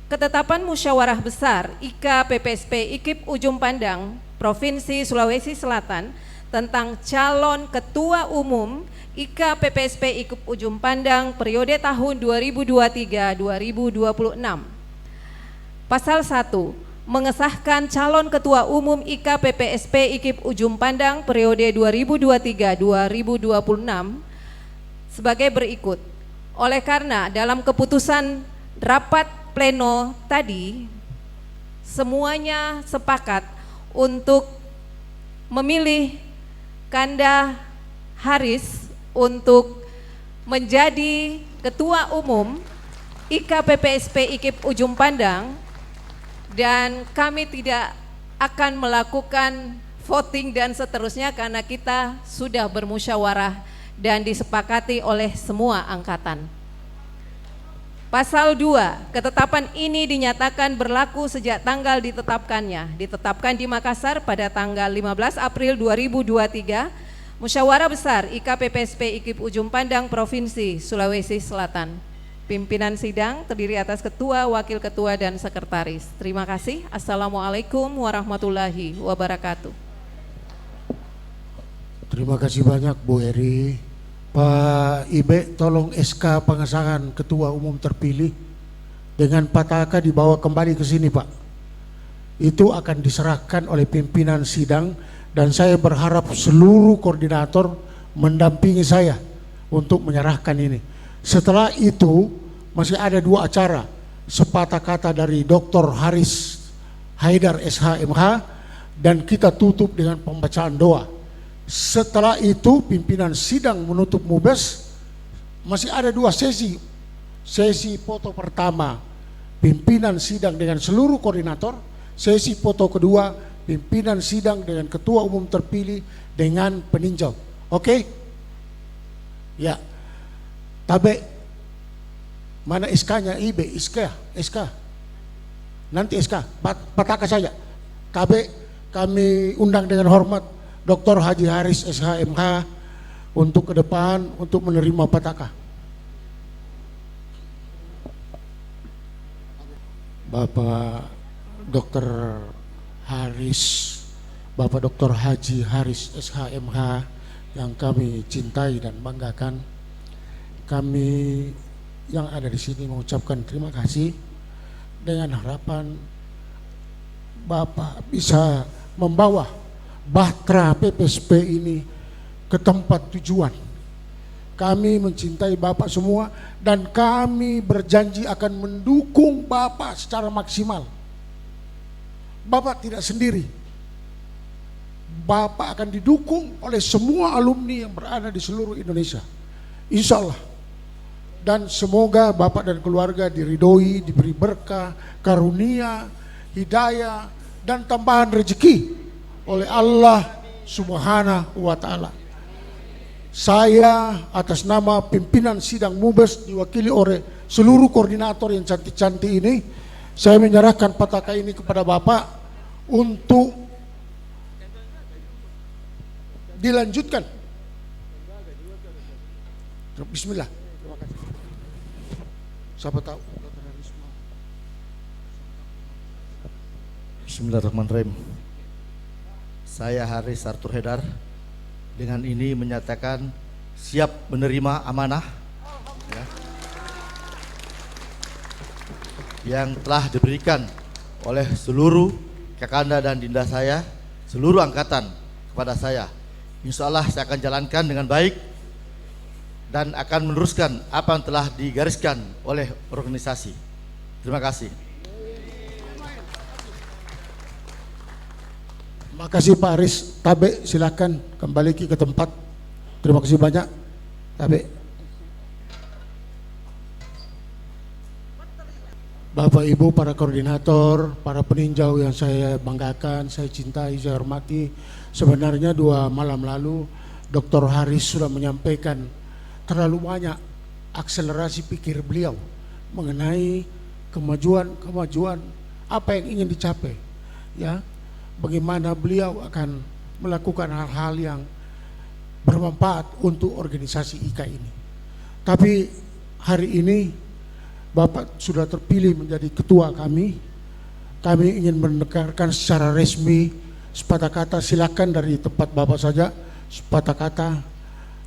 ketetapan Musyawarah Besar IK PPSP IKIP Ujung Pandang Provinsi Sulawesi Selatan tentang calon ketua umum IK PPSP IKIP Ujung Pandang periode tahun 2023-2026. Pasal 1 mengesahkan calon ketua umum IK PPSP IKIP Ujung Pandang periode 2023-2026 sebagai berikut. Oleh karena dalam keputusan rapat pleno tadi semuanya sepakat untuk memilih Kanda Haris untuk menjadi ketua umum IK PPSP IKIP Ujung Pandang, dan kami tidak akan melakukan voting dan seterusnya karena kita sudah bermusyawarah dan disepakati oleh semua angkatan. Pasal 2, ketetapan ini dinyatakan berlaku sejak tanggal ditetapkannya. Ditetapkan di Makassar pada tanggal 15 April 2023, Musyawarah Besar IK PPSP IKIP Ujung Pandang Provinsi Sulawesi Selatan. Pimpinan sidang terdiri atas ketua, wakil ketua, dan sekretaris. Terima kasih. Assalamualaikum warahmatullahi wabarakatuh. Terima kasih banyak Bu Eri. Pak Ibe, tolong SK pengesahan ketua umum terpilih dengan Pataka dibawa kembali ke sini Pak. Itu akan diserahkan oleh pimpinan sidang dan saya berharap seluruh koordinator mendampingi saya untuk menyerahkan ini. Setelah itu masih ada 2 acara, sepatah kata dari Dr. Haris Haidar SHMH dan kita tutup dengan pembacaan doa. Setelah itu pimpinan sidang menutup Mubes. Masih ada 2 sesi. Sesi foto pertama pimpinan sidang dengan seluruh koordinator. Sesi foto kedua pimpinan sidang dengan ketua umum terpilih dengan peninjau. Oke? Ya. Tabe mana SK-nya IB, SK. Nanti SK, pataka saja. Tabe kami undang dengan hormat Dr. Haji Haris SHMH untuk ke depan untuk menerima pataka. Bapak Dr. Haji Haris SHMH yang kami cintai dan banggakan, kami yang ada di sini mengucapkan terima kasih dengan harapan Bapak bisa membawa bahtera PPSP ini ke tempat tujuan. Kami mencintai Bapak semua dan kami berjanji akan mendukung Bapak secara maksimal. Bapak tidak sendiri. Bapak akan didukung oleh semua alumni yang berada di seluruh Indonesia. Insya Allah. Dan semoga Bapak dan keluarga diridhoi, diberi berkah, karunia, hidayah, dan tambahan rezeki oleh Allah Subhanahu wa Ta'ala. Saya atas nama pimpinan sidang MUBES diwakili oleh seluruh koordinator yang cantik-cantik ini, saya menyerahkan pataka ini kepada Bapak untuk dilanjutkan. Bismillah. Terima kasih. Siapa tahu? Bismillahirrahmanirrahim. Saya Haris Arthur Hedar dengan ini menyatakan siap menerima amanah ya, yang telah diberikan oleh seluruh kakanda dan dinda saya, seluruh angkatan kepada saya. Insya Allah saya akan jalankan dengan baik dan akan meneruskan apa yang telah digariskan oleh organisasi. Terima kasih. Terima kasih Pak Aris. Tabe silakan kembali ke tempat. Terima kasih banyak Tabe. Bapak Ibu para koordinator, para peninjau yang saya banggakan, saya cintai, saya hormati. Sebenarnya 2 malam lalu Dr. Haris sudah menyampaikan terlalu banyak akselerasi pikir beliau mengenai kemajuan apa yang ingin dicapai, ya. Bagaimana beliau akan melakukan hal-hal yang bermanfaat untuk organisasi IKA ini. Tapi hari ini Bapak sudah terpilih menjadi ketua kami. Kami ingin mendengarkan secara resmi sepatah kata, silakan dari tempat Bapak saja, sepatah kata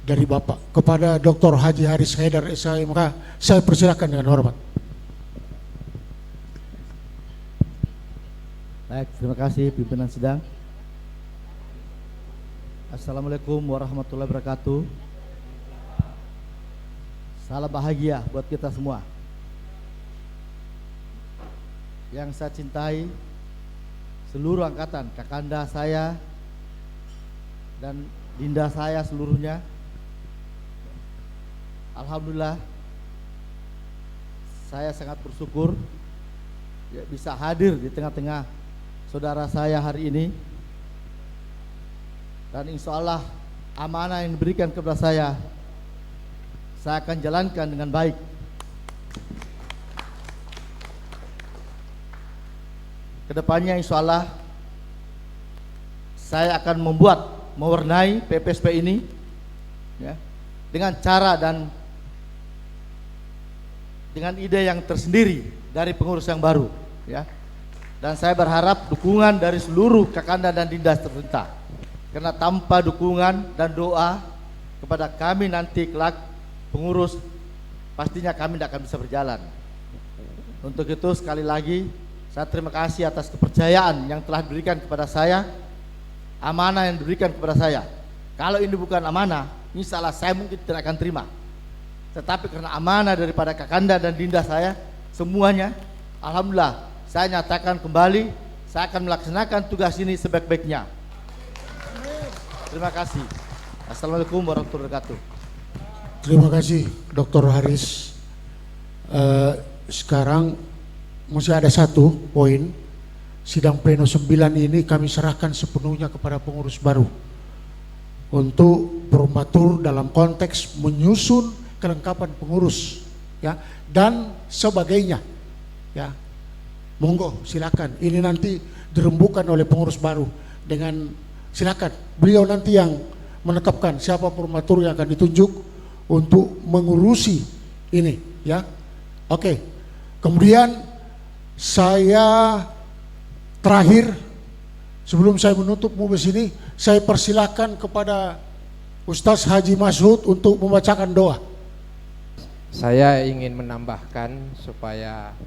dari Bapak kepada Dr. Haji Haris Haidar SHMH. Saya persilakan dengan hormat. Baik, terima kasih pimpinan sidang. Assalamualaikum warahmatullahi wabarakatuh. Salam bahagia buat kita semua. Yang saya cintai, seluruh angkatan, kakanda saya dan dinda saya seluruhnya. Alhamdulillah, saya sangat bersyukur ya, bisa hadir di tengah-tengah saudara saya hari ini, dan insya Allah amanah yang diberikan kepada saya akan jalankan dengan baik. Kedepannya insya Allah saya akan mewarnai PPSP ini ya, dengan cara dan dengan ide yang tersendiri dari pengurus yang baru ya. Dan saya berharap dukungan dari seluruh kakanda dan dinda tercinta, karena tanpa dukungan dan doa kepada kami nanti kelak pengurus, pastinya kami tidak akan bisa berjalan. Untuk itu sekali lagi saya terima kasih atas kepercayaan yang telah diberikan kepada saya, amanah yang diberikan kepada saya. Kalau ini bukan amanah, insya Allah saya mungkin tidak akan terima. Tetapi karena amanah daripada kakanda dan dinda saya semuanya, alhamdulillah saya nyatakan kembali, saya akan melaksanakan tugas ini sebaik-baiknya. Terima kasih. Assalamualaikum warahmatullahi wabarakatuh. Terima kasih Dr. Haris. Sekarang masih ada satu poin, sidang pleno 9 ini kami serahkan sepenuhnya kepada pengurus baru. untuk promotor dalam konteks menyusun kelengkapan pengurus ya dan sebagainya ya. Monggo silakan, ini nanti dirembukan oleh pengurus baru dengan silakan beliau nanti yang menetapkan siapa promotor yang akan ditunjuk untuk mengurusi ini ya. Oke. Kemudian saya terakhir sebelum saya menutup mubes ini, saya persilakan kepada Ustaz Haji Masud untuk membacakan doa. Saya ingin menambahkan supaya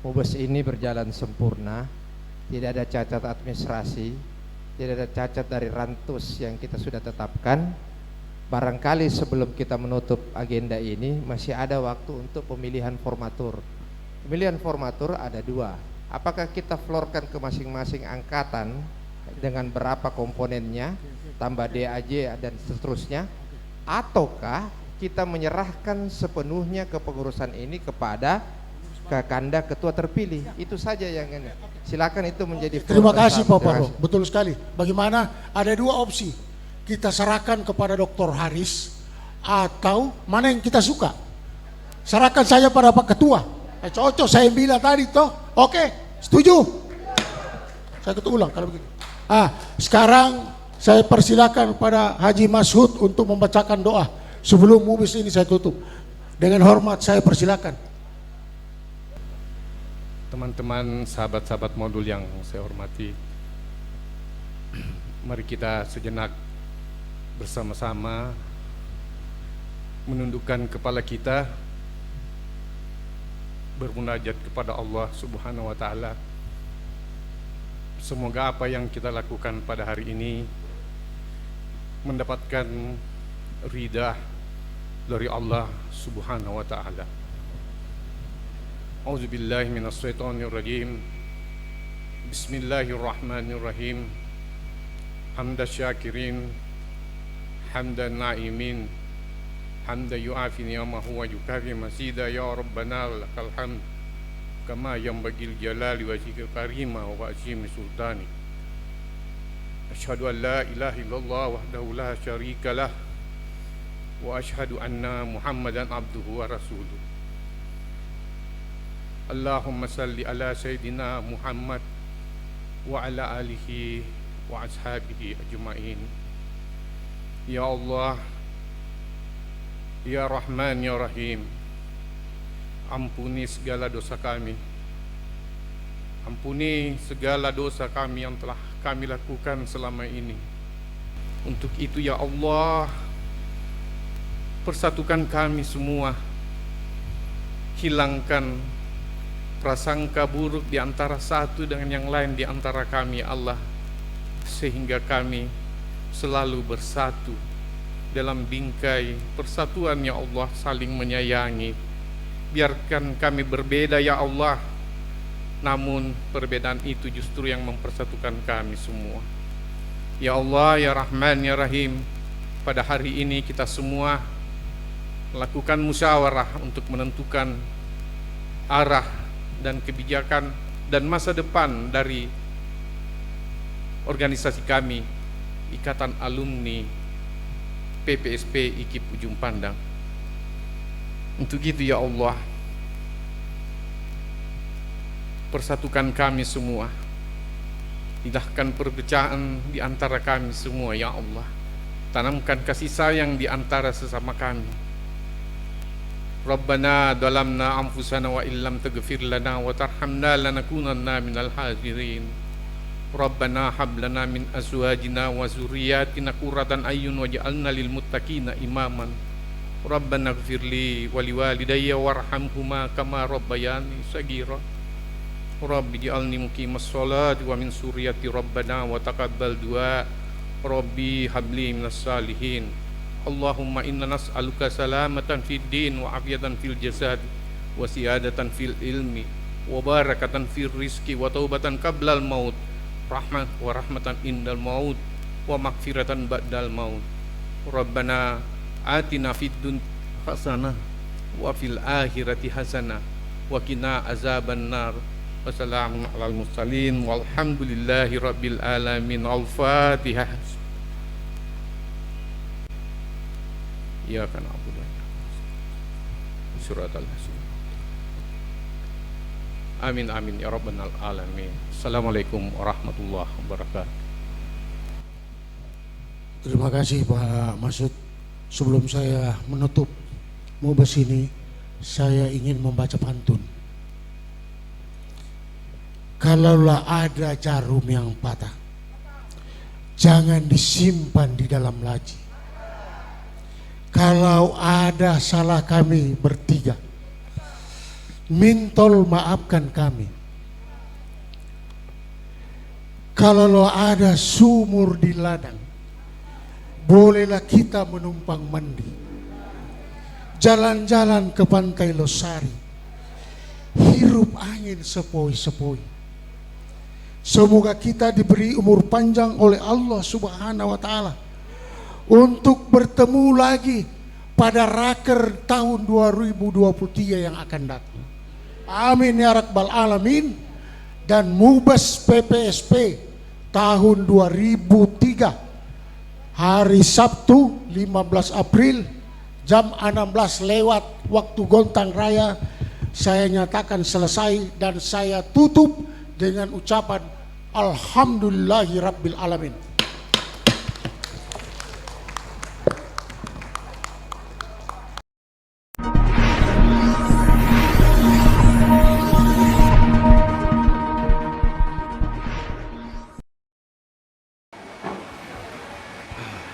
mubes ini berjalan sempurna, tidak ada cacat administrasi, tidak ada cacat dari rantus yang kita sudah tetapkan. Barangkali sebelum kita menutup agenda ini masih ada waktu untuk pemilihan formatur. Pemilihan formatur ada dua. Apakah kita florkan ke masing-masing angkatan dengan berapa komponennya, tambah DAJ dan seterusnya, ataukah kita menyerahkan sepenuhnya kepengurusan ini kepada Kakanda ketua terpilih? Itu saja yang ini. Silakan itu menjadi. Terima kasih Pak Parlo, betul sekali. Bagaimana? Ada dua opsi. Kita serahkan kepada Dr. Haris atau mana yang kita suka. Serahkan saja pada Pak Ketua. Cocok saya bilang tadi toh. Oke, setuju. Saya ulang kalau begitu. Sekarang saya persilakan pada Haji Masud untuk membacakan doa sebelum mubis ini saya tutup. Dengan hormat saya persilakan. Teman-teman, sahabat-sahabat modul yang saya hormati, mari kita sejenak bersama-sama menundukkan kepala kita, bermunajat kepada Allah Subhanahu wa Ta'ala. Semoga apa yang kita lakukan pada hari ini mendapatkan ridha dari Allah Subhanahu wa Ta'ala. A'udzubillahi minasyaitonirrajim. Bismillahirrahmanirrahim. Hamdan syakirin, hamdan na'imin, hamdan yu'afi ni'amahu wa yukafi masida, ya Rabbana lakal hamd kama yanbagil jalali wajhikal karima wa azimi sultani. Asyhadu an la ilaha illallah wahdahu la syarika lah wa asyhadu anna Muhammadan abduhu wa rasuluh. Allahumma salli ala sayyidina Muhammad wa ala alihi wa ashabihi ajma'in. Ya Allah, Ya Rahman, Ya Rahim, ampuni segala dosa kami. Ampuni segala dosa kami yang telah kami lakukan selama ini. Untuk itu ya Allah, persatukan kami semua. Hilangkan prasangka buruk di antara satu dengan yang lain di antara kami ya Allah, sehingga kami selalu bersatu dalam bingkai persatuan ya Allah, saling menyayangi. Biarkan kami berbeda ya Allah, namun perbedaan itu justru yang mempersatukan kami semua. Ya Allah, Ya Rahman, Ya Rahim, pada hari ini kita semua melakukan musyawarah untuk menentukan arah dan kebijakan dan masa depan dari organisasi kami, Ikatan Alumni PPSP IKIP Ujung Pandang. Untuk itu ya Allah, persatukan kami semua, hidahkan perpecahan di antara kami semua ya Allah, tanamkan kasih sayang di antara sesama kami. Rabbana dalamna anfusana wa illam taghfir lana wa tarhamna lanakunanna minal hadirin. Rabbana hab lana min azwajina wa zurriyyatina qurratan ayyun waj'alna lil muttaqina imaman. Rabbana ighfirli wa liwalidayya warhamhuma kama rabbayani shaghira. Rabbi ij'alni muqimas sholati wa min suriyati Rabbana wa taqabbal du'a. Rabbi habli minas salihin. Allahumma inna nas'aluka salamatan fid din wa afiyatan fil jasad wa siyadatan fil ilmi wa barakatan fil rizki wa taubatan qablal maut, rahmat wa rahmatan indal maut wa maghfiratan ba'dal maut. Rabbana atina fid dunya hasanah wa fil akhirati hasanah wa qina azaban nar. Wassalamu alal mursalin walhamdulillahi rabbil alamin. Al-Fatihah. Iyyaka na'budu wa iyyaka nasta'in. Shiratal ladzina. Amin amin ya rabbal alamin. Assalamualaikum warahmatullahi wabarakatuh. Terima kasih Pak Masud. Sebelum saya menutup mubas ini, saya ingin membaca pantun. Kalaulah ada jarum yang patah, jangan disimpan di dalam laci. Kalau ada salah kami bertiga, mintol maafkan kami. Kalau ada sumur di ladang, bolehlah kita menumpang mandi. Jalan-jalan ke pantai Losari, hirup angin sepoi-sepoi. Semoga kita diberi umur panjang oleh Allah Subhanahu wa Ta'ala untuk bertemu lagi pada raker tahun 2023 yang akan datang. Amin ya rabbal alamin. Dan mubas PPSP tahun 2003 hari Sabtu 15 April jam 16 lewat waktu Gontang Raya saya nyatakan selesai, dan saya tutup dengan ucapan Alhamdulillahi Rabbil Alamin.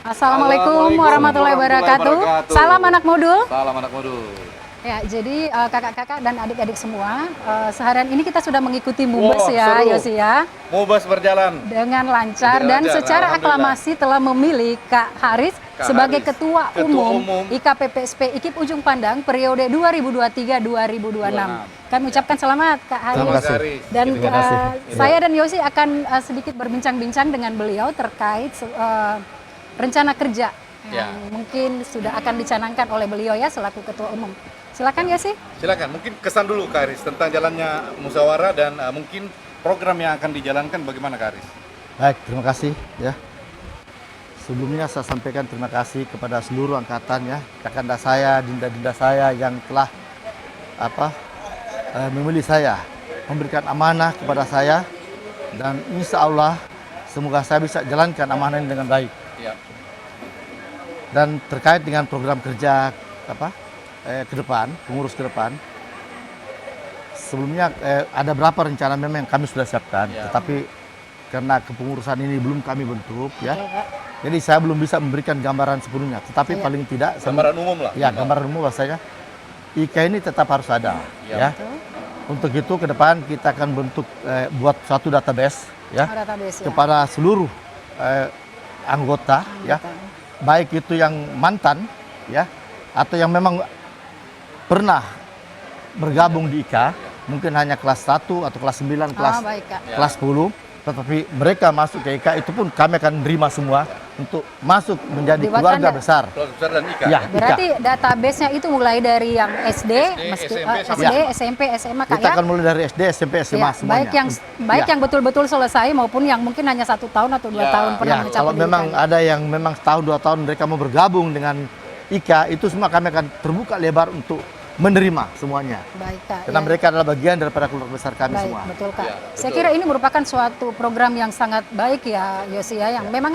Assalamualaikum warahmatullahi wabarakatuh. Salam anak modul. Salam anak modul. Ya, jadi kakak-kakak dan adik-adik semua, seharian ini kita sudah mengikuti mubas ya, Yosi ya. Mubas berjalan Dengan lancar dan secara aklamasi telah memilih Kak Haris sebagai Ketua Umum IKPPSP IKIP Ujung Pandang periode 2023-2026. Kami ucapkan selamat Kak Haris. Dan saya dan Yosi akan sedikit berbincang-bincang dengan beliau terkait rencana kerja yang mungkin sudah akan dicanangkan oleh beliau ya selaku Ketua Umum. Silakan ya sih. Silakan, mungkin kesan dulu Kak Haris tentang jalannya musyawarah dan mungkin program yang akan dijalankan bagaimana Kak Haris. Baik, terima kasih ya. Sebelumnya saya sampaikan terima kasih kepada seluruh angkatan ya, kakanda saya, dinda-dinda saya yang telah memilih saya, memberikan amanah kepada saya, dan insya Allah semoga saya bisa jalankan amanah ini dengan baik. Ya. Dan terkait dengan program kerja ke depan, pengurus ke depan, sebelumnya ada berapa rencana memang yang kami sudah siapkan, tetapi karena kepengurusan ini belum kami bentuk ya, jadi saya belum bisa memberikan gambaran sepenuhnya, tetapi paling tidak gambaran umum lah. Ya, gambaran umum bahasanya IK ini tetap harus ada ya. Untuk itu ke depan kita akan bentuk buat suatu database ya, kepada seluruh anggota ya, baik itu yang mantan ya atau yang memang pernah bergabung di IKA, mungkin hanya kelas 1 atau kelas 9, kelas 10, tetapi mereka masuk ke IKA itu pun kami akan menerima semua untuk masuk menjadi keluarga besar. Keluarga besar dan IKA. Ya, berarti database-nya itu mulai dari yang SD, SMP, SMA Kak kita ya? akan mulai dari SD, SMP, SMA semuanya. Baik yang betul-betul selesai maupun yang mungkin hanya 1 tahun atau 2 tahun pernah mencapai kalau memang ada yang memang setahun 2 tahun mereka mau bergabung dengan IKA, itu semua kami akan terbuka lebar untuk menerima semuanya. Baik Kak. Karena mereka adalah bagian daripada keluarga besar kami semua. Betul Kak. Saya kira ini merupakan suatu program yang sangat baik ya Yosi ya, yang memang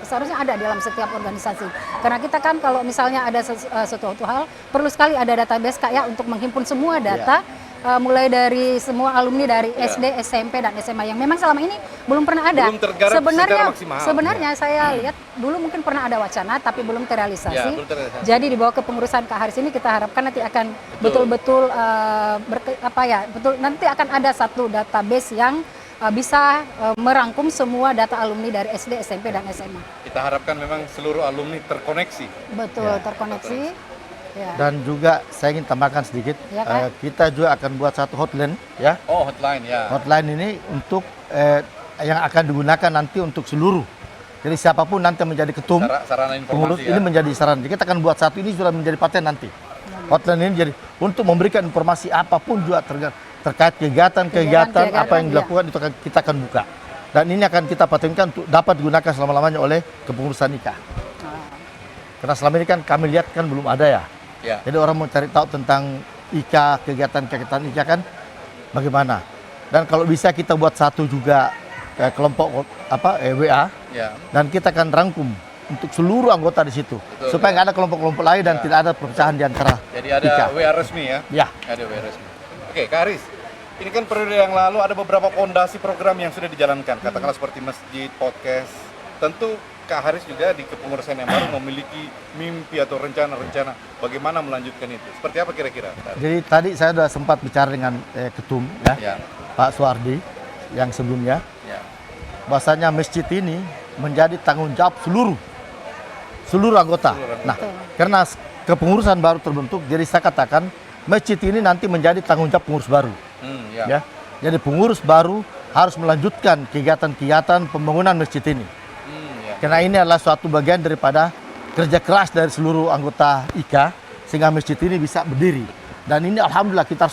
seharusnya ada dalam setiap organisasi. Karena kita kan kalau misalnya ada sesuatu hal, perlu sekali ada database Kak ya untuk menghimpun semua data. Mulai dari semua alumni dari SD, SMP, dan SMA yang memang selama ini belum pernah ada. Belum tergarap secara maksimal. Sebenarnya saya lihat dulu mungkin pernah ada wacana tapi belum terrealisasi. Jadi di bawah kepengurusan Kak Haris ini kita harapkan nanti akan betul-betul nanti akan ada satu database yang bisa merangkum semua data alumni dari SD, SMP, dan SMA. Kita harapkan memang seluruh alumni terkoneksi. Betul, terkoneksi. Ya. Dan juga saya ingin tambahkan sedikit, kita juga akan buat satu hotline ya. Oh, hotline ya. Hotline ini untuk yang akan digunakan nanti untuk seluruh. Jadi siapapun nanti menjadi ketum, pengurus ini menjadi saran. Jadi kita akan buat satu, ini sudah menjadi paten nanti. Hotline ini jadi untuk memberikan informasi apapun juga terkait kegiatan apa yang dilakukan itu kita akan buka. Dan ini akan kita patenkan untuk dapat digunakan selama-lamanya oleh kepengurusan IKA. Karena selama ini kan kami lihat kan belum ada ya. Ya. Jadi orang mau cari tahu tentang IKA, kegiatan-kegiatan IKA kan bagaimana. Dan kalau bisa kita buat satu juga kelompok WA, Ya. dan kita akan rangkum untuk seluruh anggota di situ. Betul, supaya nggak ada kelompok-kelompok lain dan tidak ada perpecahan di antara Jadi ada IKA. WA resmi ya? Ya. Ada WA resmi. Oke, Kak Haris, ini kan periode yang lalu ada beberapa fondasi program yang sudah dijalankan, katakanlah seperti masjid, podcast. Tentu Kak Haris juga di kepengurusan yang baru memiliki mimpi atau rencana-rencana bagaimana melanjutkan itu. Seperti apa kira-kira? Jadi tadi saya sudah sempat bicara dengan ketum Ya. Pak Suardi yang sebelumnya, Ya. bahwasanya masjid ini menjadi tanggung jawab seluruh anggota. Nah, karena kepengurusan baru terbentuk, jadi saya katakan masjid ini nanti menjadi tanggung jawab pengurus baru. Ya. Ya. Jadi pengurus baru harus melanjutkan kegiatan-kegiatan pembangunan masjid ini. Karena ini adalah suatu bagian daripada kerja keras dari seluruh anggota IKA sehingga masjid ini bisa berdiri. Dan ini alhamdulillah kita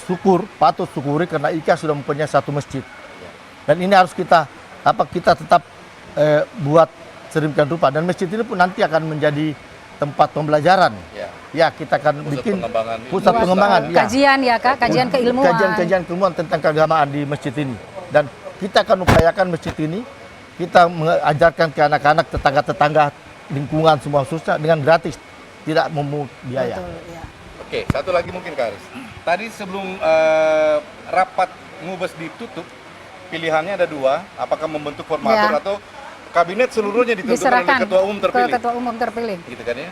patut syukuri karena IKA sudah mempunyai satu masjid. Dan ini harus kita tetap buat sedemikian rupa, dan masjid ini pun nanti akan menjadi tempat pembelajaran. Ya, kita akan bikin pusat pengembangan. Kajian ya Kak, kajian keilmuan. Kajian keilmuan tentang keagamaan di masjid ini. Dan kita akan upayakan masjid ini kita mengajarkan ke anak-anak, tetangga-tetangga, lingkungan semua khususnya dengan gratis, tidak memungut biaya. Oke, satu lagi mungkin Kak Haris. Tadi sebelum rapat Mubes ditutup, pilihannya ada dua, apakah membentuk formatur atau kabinet seluruhnya ditentukan oleh ketua umum terpilih. Ke ketua umum terpilih. Gitu kan ya.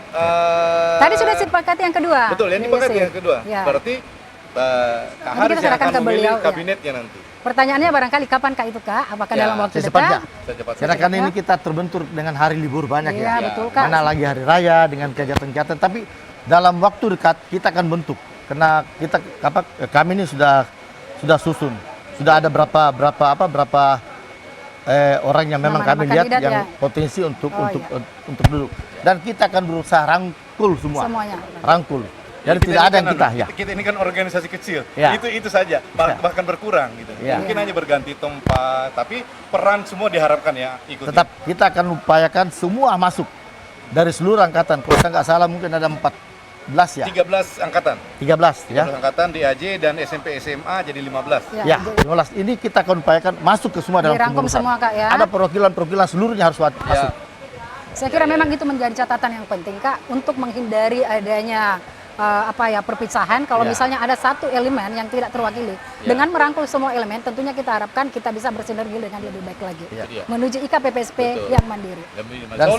Tadi sudah disepakati yang kedua. Betul, yang disepakati yang kedua. Ya. Berarti Kak Haris yang akan memilih kabinetnya nanti. Pertanyaannya barangkali kapan Kak itu Kak? Apakah dalam waktu dekat? Karena kan ini kita terbentur dengan hari libur banyak ya. Betul, Kak. Mana lagi hari raya dengan kegiatan-kegiatan, tapi dalam waktu dekat kita akan bentuk. Karena kami ini sudah susun. Sudah ada berapa orang yang memang kami lihat yang potensi untuk duduk. Dan kita akan berusaha rangkul semuanya. Rangkul. Jadi tidak ada yang kita ini kan organisasi kecil, ya. itu saja, bahkan berkurang gitu. Ya. Mungkin hanya berganti tempat, tapi peran semua diharapkan ya ikut. Tetap kita akan upayakan semua masuk dari seluruh angkatan. Kalau saya nggak salah mungkin ada 14 ya. 13 angkatan. 13 ya. 13 angkatan DAJ dan SMP SMA jadi 15. Ya, 15. Ini kita akan upayakan masuk ke semua dalam dirangkum pengurusan. semua Kak ya. Ada perwakilan seluruhnya harus masuk. Saya kira memang itu menjadi catatan yang penting Kak untuk menghindari adanya perpisahan. Kalau misalnya ada satu elemen yang tidak terwakili, dengan merangkul semua elemen, tentunya kita harapkan kita bisa bersinergi dengan lebih baik lagi menuju IKA PPSP yang mandiri. Dan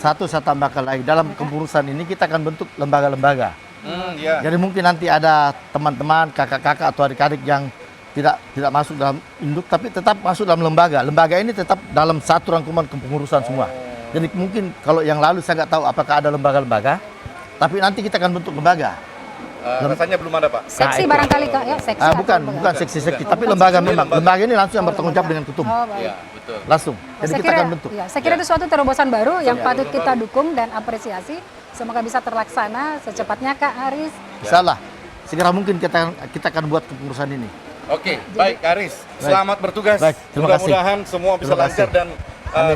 satu saya tambahkan lagi, dalam kepengurusan ini kita akan bentuk lembaga-lembaga. Jadi mungkin nanti ada teman-teman, kakak-kakak atau adik-adik yang tidak masuk dalam induk, tapi tetap masuk dalam lembaga. Lembaga ini tetap dalam satu rangkuman kepengurusan semua. Jadi mungkin kalau yang lalu saya nggak tahu apakah ada lembaga-lembaga, tapi nanti kita akan bentuk lembaga. Rasanya belum ada Pak. Seksi barangkali Kak ya, seksi. Bukan seksi, tapi lembaga memang. Lembaga ini langsung yang bertanggung jawab dengan ketum. Betul. Langsung. Jadi kita akan bentuk. Saya kira itu suatu terobosan baru yang patut kita dukung dan apresiasi. Semoga bisa terlaksana secepatnya Kak Haris. Insyaallah. Segera mungkin kita akan buat kepengurusan ini. Oke, baik Kak Haris. Selamat bertugas. Mudah-mudahan semua bisa lancar dan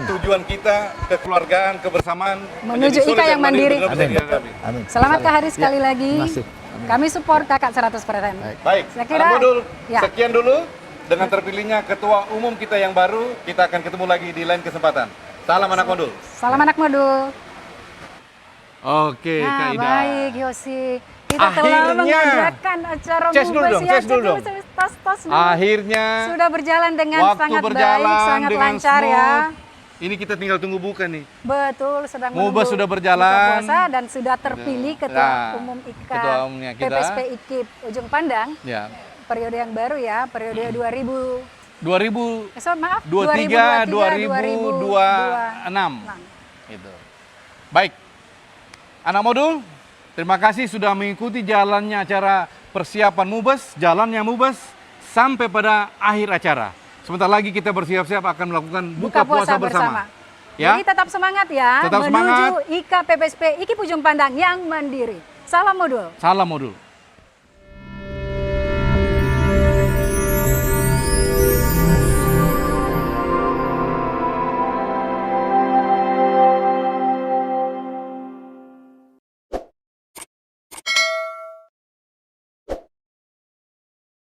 tujuan kita kekeluargaan, kebersamaan menuju IKA yang mandiri. Amin. Selamat Kak Haris sekali lagi. Kami support Kakak 100%. Baik. Saya kira sekian dulu dengan terpilihnya ketua umum kita yang baru. Kita akan ketemu lagi di lain kesempatan. Salam anak modul. Salam anak modul. Oke, Kak Ida. Baik Yosi. Kita telah mengadakan acara Mubes ya. Akhirnya sudah berjalan dengan sangat baik, sangat lancar ya. Ini kita tinggal tunggu buka nih. Betul, sedang Mubes sudah berjalan puasa dan sudah terpilih ketua umum IKA PPSP IKIP Ujung Pandang. Ya. Periode yang baru ya, periode 2023 2026. Gitu. Baik. Anak modul, terima kasih sudah mengikuti jalannya acara persiapan Mubes, jalannya Mubes sampai pada akhir acara. Sebentar lagi kita bersiap-siap akan melakukan buka puasa bersama. Ya? Jadi tetap semangat ya, tetap menuju IKA PPSP IKIP Ujung Pandang yang mandiri. Salam modul. Salam modul.